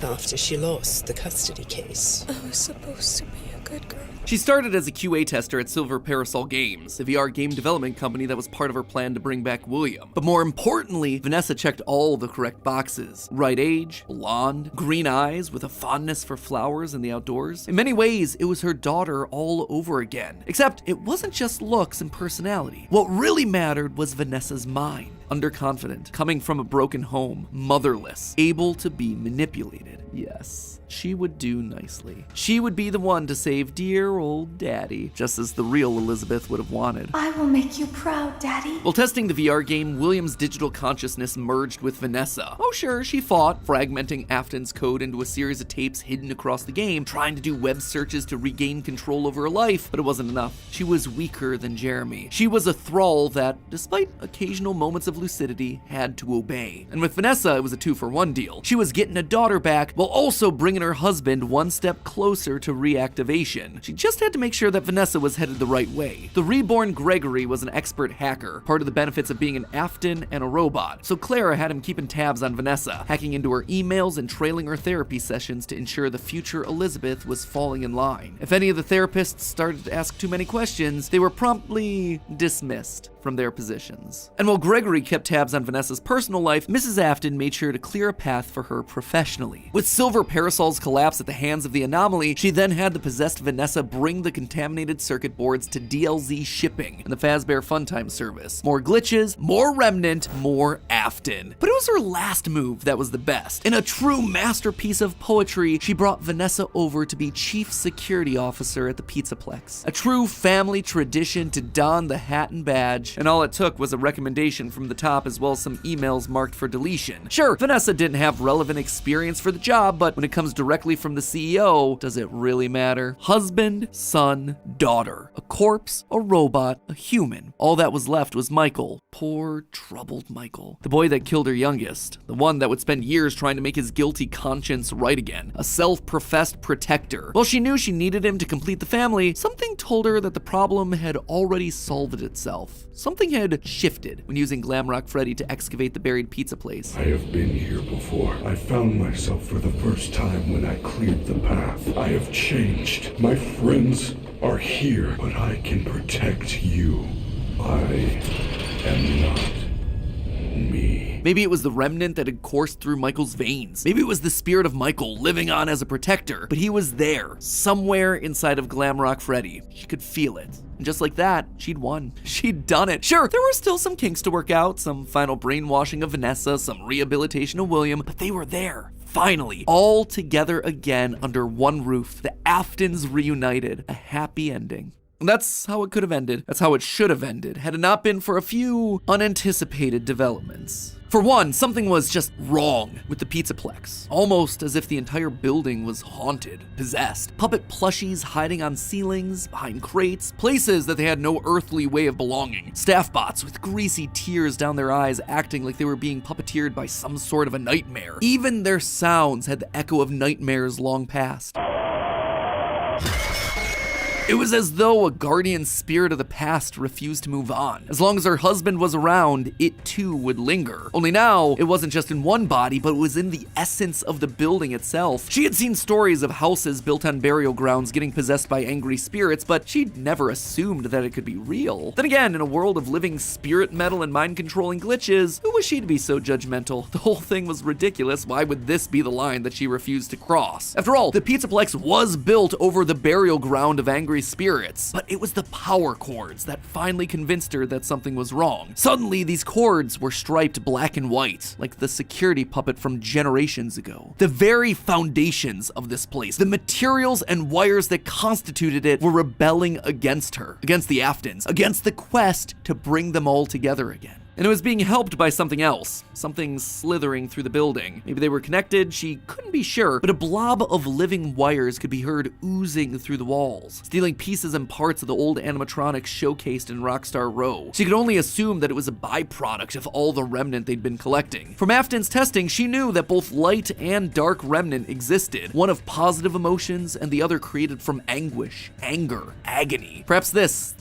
after she lost the custody case. I was supposed to be a good girl. She started as a QA tester at Silver Parasol Games, the VR game development company that was part of her plan to bring back William. But more importantly, Vanessa checked all the correct boxes. Right age, blonde, green eyes with a fondness for flowers and the outdoors. In many ways, it was her daughter all over again. Except it wasn't just looks and personality. What really mattered was Vanessa's mind. Underconfident, coming from a broken home, motherless, able to be manipulated. Yes, she would do nicely. She would be the one to save dear old Daddy, just as the real Elizabeth would have wanted. I will make you proud, Daddy. While testing the VR game, William's digital consciousness merged with Vanessa. Oh sure, she fought, fragmenting Afton's code into a series of tapes hidden across the game, trying to do web searches to regain control over her life, but it wasn't enough. She was weaker than Jeremy. She was a thrall that, despite occasional moments of lucidity, had to obey. And with Vanessa, it was a 2-for-1 deal. She was getting a daughter back, while also bringing her husband one step closer to reactivation. She just had to make sure that Vanessa was headed the right way. The reborn Gregory was an expert hacker, part of the benefits of being an Afton and a robot, so Clara had him keeping tabs on Vanessa, hacking into her emails and trailing her therapy sessions to ensure the future Elizabeth was falling in line. If any of the therapists started to ask too many questions, they were promptly dismissed from their positions. And while Gregory kept tabs on Vanessa's personal life, Mrs. Afton made sure to clear a path for her professionally. With Silver Parasol's collapse at the hands of the Anomaly, she then had the possessed Vanessa bring the contaminated circuit boards to DLZ shipping and the Fazbear Funtime service. More glitches, more Remnant, more Afton. But it was her last move that was the best. In a true masterpiece of poetry, she brought Vanessa over to be Chief Security Officer at the Pizzaplex. A true family tradition to don the hat and badge, and all it took was a recommendation from the top as well as some emails marked for deletion. Sure, Vanessa didn't have relevant experience for the job, but when it comes directly from the CEO, does it really matter? Husband, son, daughter. A corpse, a robot, a human. All that was left was Michael. Poor, troubled Michael. The boy that killed her youngest. The one that would spend years trying to make his guilty conscience right again. A self-professed protector. While she knew she needed him to complete the family, something told her that the problem had already solved itself. Something had shifted when using Glamrock Freddy to excavate the buried pizza place. I have been here before. I found myself for the first time when I cleared the path. I have changed. My friends are here, but I can protect you. I am not me. Maybe it was the remnant that had coursed through Michael's veins. Maybe it was the spirit of Michael living on as a protector. But he was there, somewhere inside of Glamrock Freddy. She could feel it. And just like that, she'd won. She'd done it. Sure, there were still some kinks to work out, some final brainwashing of Vanessa, some rehabilitation of William, but they were there. Finally, all together again under one roof. The Aftons reunited. A happy ending. And that's how it could have ended. That's how it should have ended, had it not been for a few unanticipated developments. For one, something was just wrong with the Pizzaplex. Almost as if the entire building was haunted, possessed. Puppet plushies hiding on ceilings, behind crates, places that they had no earthly way of belonging. Staff bots with greasy tears down their eyes acting like they were being puppeteered by some sort of a nightmare. Even their sounds had the echo of nightmares long past. It was as though a guardian spirit of the past refused to move on. As long as her husband was around, it too would linger. Only now, it wasn't just in one body, but it was in the essence of the building itself. She had seen stories of houses built on burial grounds getting possessed by angry spirits, but she'd never assumed that it could be real. Then again, in a world of living spirit metal and mind-controlling glitches, who was she to be so judgmental? The whole thing was ridiculous. Why would this be the line that she refused to cross? After all, the Pizzaplex was built over the burial ground of angry spirits, but it was the power cords that finally convinced her that something was wrong. Suddenly, these cords were striped black and white, like the security puppet from generations ago. The very foundations of this place, the materials and wires that constituted it, were rebelling against her, against the Aftons, against the quest to bring them all together again. And it was being helped by something else, something slithering through the building. Maybe they were connected, she couldn't be sure, but a blob of living wires could be heard oozing through the walls, stealing pieces and parts of the old animatronics showcased in Rockstar Row. She could only assume that it was a byproduct of all the remnant they'd been collecting. From Afton's testing, she knew that both light and dark remnant existed, one of positive emotions and the other created from anguish, anger, agony. Perhaps this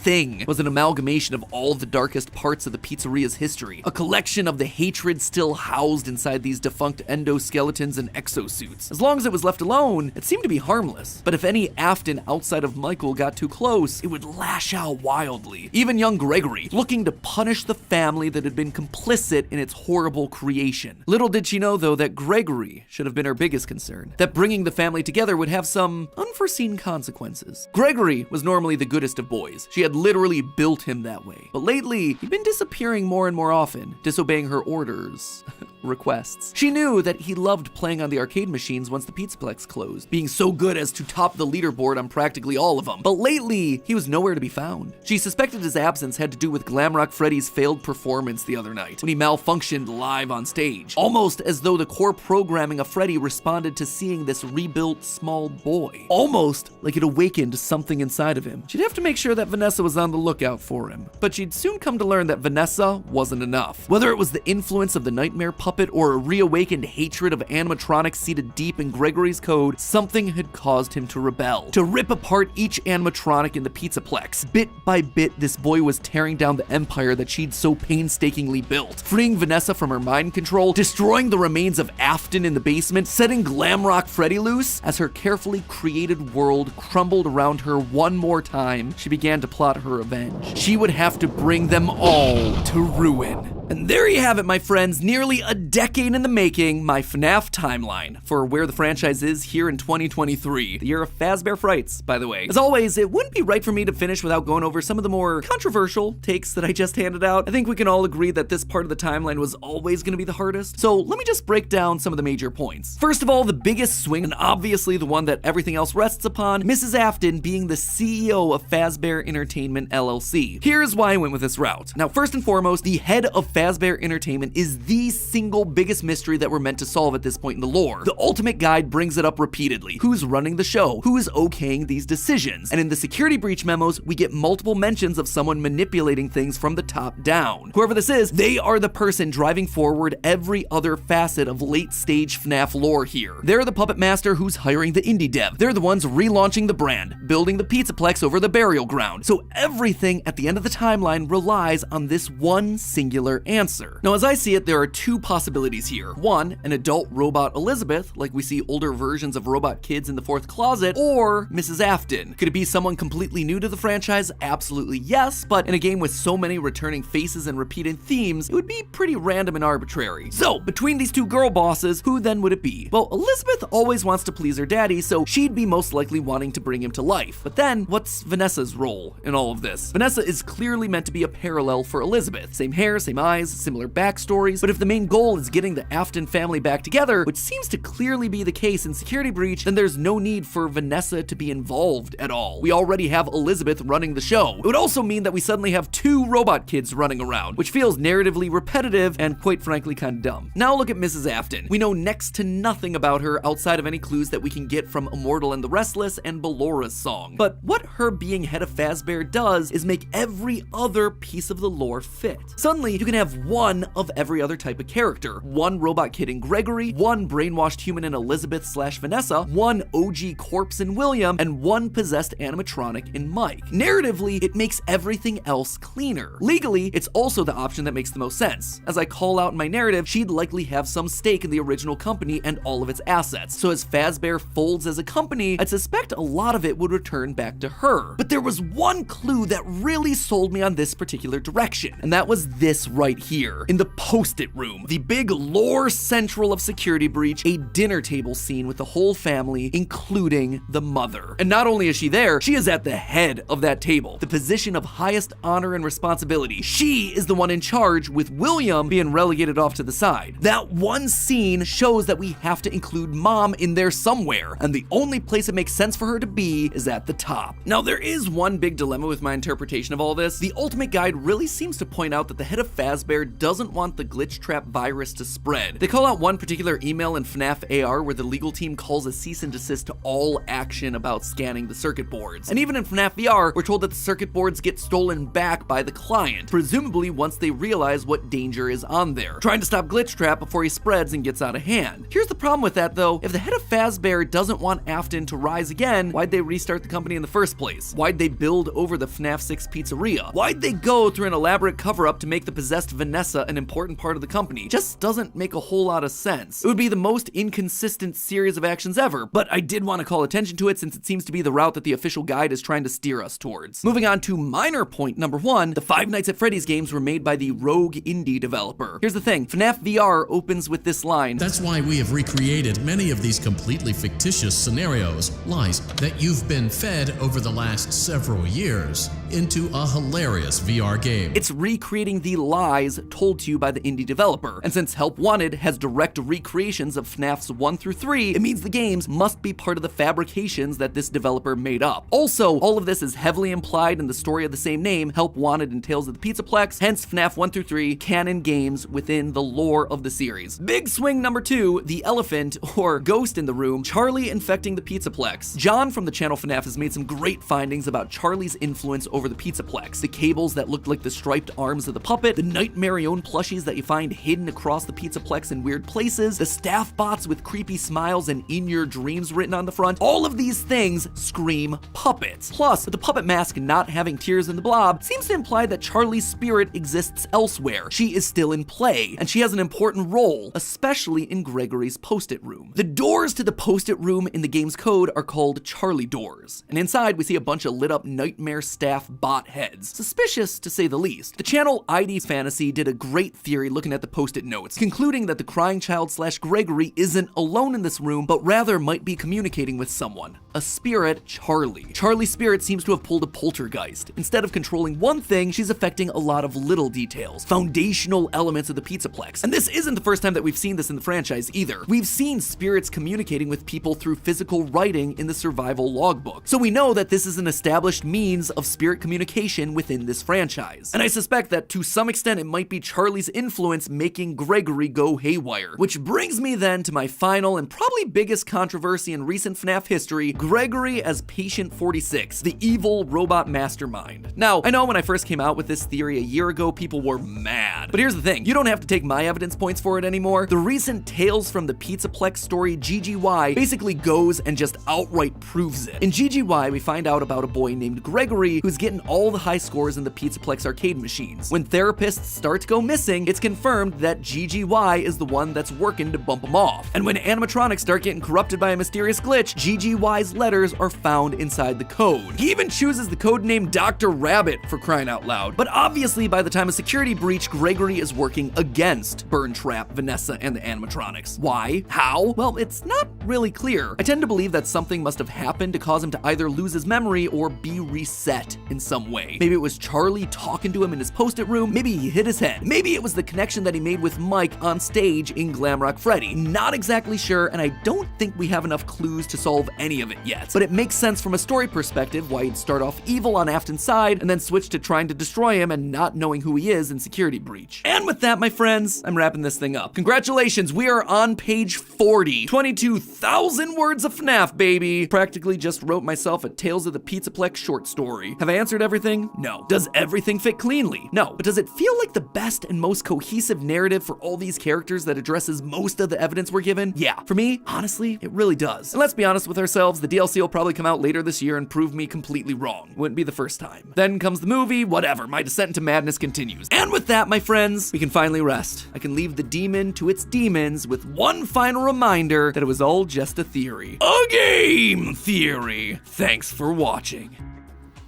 thing was an amalgamation of all the darkest parts of the pizzeria's history, a collection of the hatred still housed inside these defunct endoskeletons and exosuits. As long as it was left alone, it seemed to be harmless. But if any Afton outside of Michael got too close, it would lash out wildly. Even young Gregory, looking to punish the family that had been complicit in its horrible creation. Little did she know, though, that Gregory should have been her biggest concern, that bringing the family together would have some unforeseen consequences. Gregory was normally the goodest of boys. She had literally built him that way. But lately, he'd been disappearing more and more often, disobeying her orders, requests. She knew that he loved playing on the arcade machines once the Pizzaplex closed, being so good as to top the leaderboard on practically all of them. But lately, he was nowhere to be found. She suspected his absence had to do with Glamrock Freddy's failed performance the other night, when he malfunctioned live on stage, almost as though the core programming of Freddy responded to seeing this rebuilt small boy. Almost like it awakened something inside of him. She'd have to make sure that Vanessa was on the lookout for him, but she'd soon come to learn that Vanessa wasn't enough. Whether it was the influence of the nightmare puppet or a reawakened hatred of animatronics seated deep in Gregory's code, something had caused him to rebel, to rip apart each animatronic in the Pizzaplex. Bit by bit, this boy was tearing down the empire that she'd so painstakingly built, freeing Vanessa from her mind control, destroying the remains of Afton in the basement, setting Glamrock Freddy loose. As her carefully created world crumbled around her one more time, she began to plot her revenge. She would have to bring them all to ruin. And there you have it, my friends, nearly a decade in the making, my FNAF timeline for where the franchise is here in 2023, the year of Fazbear Frights, by the way. As always, it wouldn't be right for me to finish without going over some of the more controversial takes that I just handed out. I think we can all agree that this part of the timeline was always going to be the hardest, so let me just break down some of the major points. First of all, the biggest swing, and obviously the one that everything else rests upon, Mrs. Afton being the CEO of Fazbear Entertainment LLC. Here's why I went with this route. Now, first and foremost, the head of Fazbear Entertainment is the single biggest mystery that we're meant to solve at this point in the lore. The Ultimate Guide brings it up repeatedly. Who's running the show? Who is okaying these decisions? And in the security breach memos, we get multiple mentions of someone manipulating things from the top down. Whoever this is, they are the person driving forward every other facet of late-stage FNAF lore here. They're the puppet master who's hiring the indie dev. They're the ones relaunching the brand, building the Pizzaplex over the burial ground. So everything at the end of the timeline relies on this one singular answer. Now, as I see it, there are two possibilities here. One, an adult robot Elizabeth, like we see older versions of robot kids in the fourth closet, or Mrs. Afton. Could it be someone completely new to the franchise? Absolutely yes, but in a game with so many returning faces and repeated themes, it would be pretty random and arbitrary. So, between these two girl bosses, who then would it be? Well, Elizabeth always wants to please her daddy, so she'd be most likely wanting to bring him to life. But then, what's Vanessa's role in all of this? Vanessa is clearly meant to be a parallel for Elizabeth. Same hair, same eyes, similar backstories, but if the main goal is getting the Afton family back together, which seems to clearly be the case in Security Breach, then there's no need for Vanessa to be involved at all. We already have Elizabeth running the show. It would also mean that we suddenly have two robot kids running around, which feels narratively repetitive and quite frankly kind of dumb. Now look at Mrs. Afton. We know next to nothing about her outside of any clues that we can get from Immortal and the Restless and Bellora's song. But what her being head of Fazbear does is make every other piece of the lore fit. Suddenly, you can have one of every other type of character. One robot kid in Gregory, one brainwashed human in Elizabeth/Vanessa, one OG corpse in William, and one possessed animatronic in Mike. Narratively, it makes everything else cleaner. Legally, it's also the option that makes the most sense. As I call out in my narrative, she'd likely have some stake in the original company and all of its assets. So as Fazbear folds as a company, I'd suspect a lot of it would return back to her. But there was one clue that really sold me on this particular direction, and that was this right here, in the post-it room. The big lore central of Security Breach, a dinner table scene with the whole family, including the mother. And not only is she there, she is at the head of that table, the position of highest honor and responsibility. She is the one in charge, with William being relegated off to the side. That one scene shows that we have to include Mom in there somewhere, and the only place it makes sense for her to be is at the top. Now, there is one big dilemma with my interpretation of all this. The Ultimate Guide really seems to point out that the head of Fazbear Fazbear doesn't want the glitch trap virus to spread. They call out one particular email in FNAF AR where the legal team calls a cease and desist to all action about scanning the circuit boards. And even in FNAF VR, we're told that the circuit boards get stolen back by the client, presumably once they realize what danger is on there, trying to stop glitch trap before he spreads and gets out of hand. Here's the problem with that though, if the head of Fazbear doesn't want Afton to rise again, why'd they restart the company in the first place? Why'd they build over the FNAF 6 pizzeria? Why'd they go through an elaborate cover-up to make the possessed Vanessa an important part of the company? Just doesn't make a whole lot of sense. It would be the most inconsistent series of actions ever, but I did want to call attention to it since it seems to be the route that the official guide is trying to steer us towards. Moving on to minor point number 1, the Five Nights at Freddy's games were made by the Rogue indie developer. Here's the thing, FNAF VR opens with this line. That's why we have recreated many of these completely fictitious scenarios, lies that you've been fed over the last several years, into a hilarious VR game. It's recreating the lies told to you by the indie developer, and since Help Wanted has direct recreations of FNAFs 1 through 3, it means the games must be part of the fabrications that this developer made up. Also, all of this is heavily implied in the story of the same name, Help Wanted and Tales of the Pizzaplex, hence FNAF 1 through 3, canon games within the lore of the series. Big swing number 2, the elephant, or ghost in the room, Charlie infecting the Pizzaplex. John from the channel FNAF has made some great findings about Charlie's influence over the Pizzaplex. The cables that looked like the striped arms of the puppet, the Nightmarion plushies that you find hidden across the Pizzaplex in weird places, the staff bots with creepy smiles and in your dreams written on the front. All of these things scream puppets. Plus, with the puppet mask not having tears in the blob, seems to imply that Charlie's spirit exists elsewhere. She is still in play, and she has an important role, especially in Gregory's post-it room. The doors to the post-it room in the game's code are called Charlie doors, and inside we see a bunch of lit up nightmare staff bot heads. Suspicious to say the least. The channel ID's Fantasy did a great theory looking at the post-it notes, concluding that the crying child / Gregory isn't alone in this room, but rather might be communicating with someone. A spirit, Charlie. Charlie's spirit seems to have pulled a poltergeist. Instead of controlling one thing, she's affecting a lot of little details, foundational elements of the Pizzaplex. And this isn't the first time that we've seen this in the franchise either. We've seen spirits communicating with people through physical writing in the survival logbook. So we know that this is an established means of spirit communication within this franchise. And I suspect that to some extent it might be Charlie's influence making Gregory go haywire. Which brings me then to my final and probably biggest controversy in recent FNAF history, Gregory as Patient 46, the evil robot mastermind. Now, I know when I first came out with this theory a year ago, people were mad. But here's the thing, you don't have to take my evidence points for it anymore. The recent Tales from the Pizzaplex story, GGY, basically goes and just outright proves it. In GGY, we find out about a boy named Gregory who's getting all the high scores in the Pizzaplex arcade machines. When therapists start to go missing, it's confirmed that GGY is the one that's working to bump them off. And when animatronics start getting corrupted by a mysterious glitch, GGY's letters are found inside the code. He even chooses the code name Dr. Rabbit, for crying out loud. But obviously by the time of security breach, Gregory is working against Burn Trap, Vanessa, and the animatronics. Why? How? Well, it's not really clear. I tend to believe that something must have happened to cause him to either lose his memory or be reset in some way. Maybe it was Charlie talking to him in his post-it room, maybe he hit his head, maybe it was the connection that he made with Mike on stage in Glamrock Freddy. Not exactly sure, and I don't think we have enough clues to solve any of it yet. But it makes sense from a story perspective why he'd start off evil on Afton's side and then switch to trying to destroy him and not knowing who he is in security breach. And with that, my friends, I'm wrapping this thing up. Congratulations, we are on page 40. 22,000 words of FNAF, baby. Practically just wrote myself a Tales of the Pizzaplex short story. Have I answered everything? No. Does everything fit cleanly? No. But does it feel like the best and most cohesive narrative for all these characters that addresses most of the evidence we're given? Yeah. For me, honestly, it really does. And let's be honest with ourselves, the DLC will probably come out later this year and prove me completely wrong. Wouldn't be the first time. Then comes the movie, whatever, my descent into madness continues. And with that, my friends, we can finally rest. I can leave the demon to its demons with one final reminder that it was all just a theory. A game theory! Thanks for watching.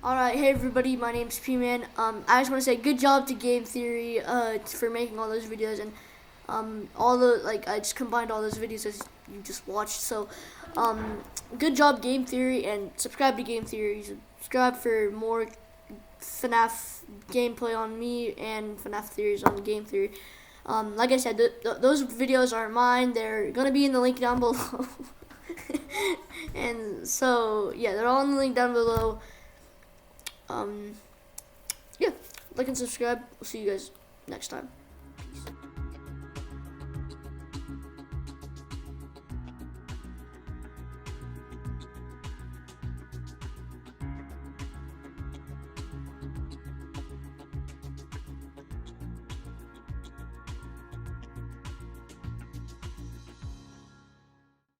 Alright, hey everybody, my name's P-Man. I just want to say good job to Game Theory for making all those videos, and I just combined all those videos as you just watched, so good job Game Theory, and subscribe to Game Theory. Subscribe for more FNAF gameplay on me and FNAF theories on Game Theory. Like I said, those videos aren't mine, they're gonna be in the link down below. And so yeah, they're all in the link down below. Yeah, like and subscribe. We'll see you guys next time. Peace.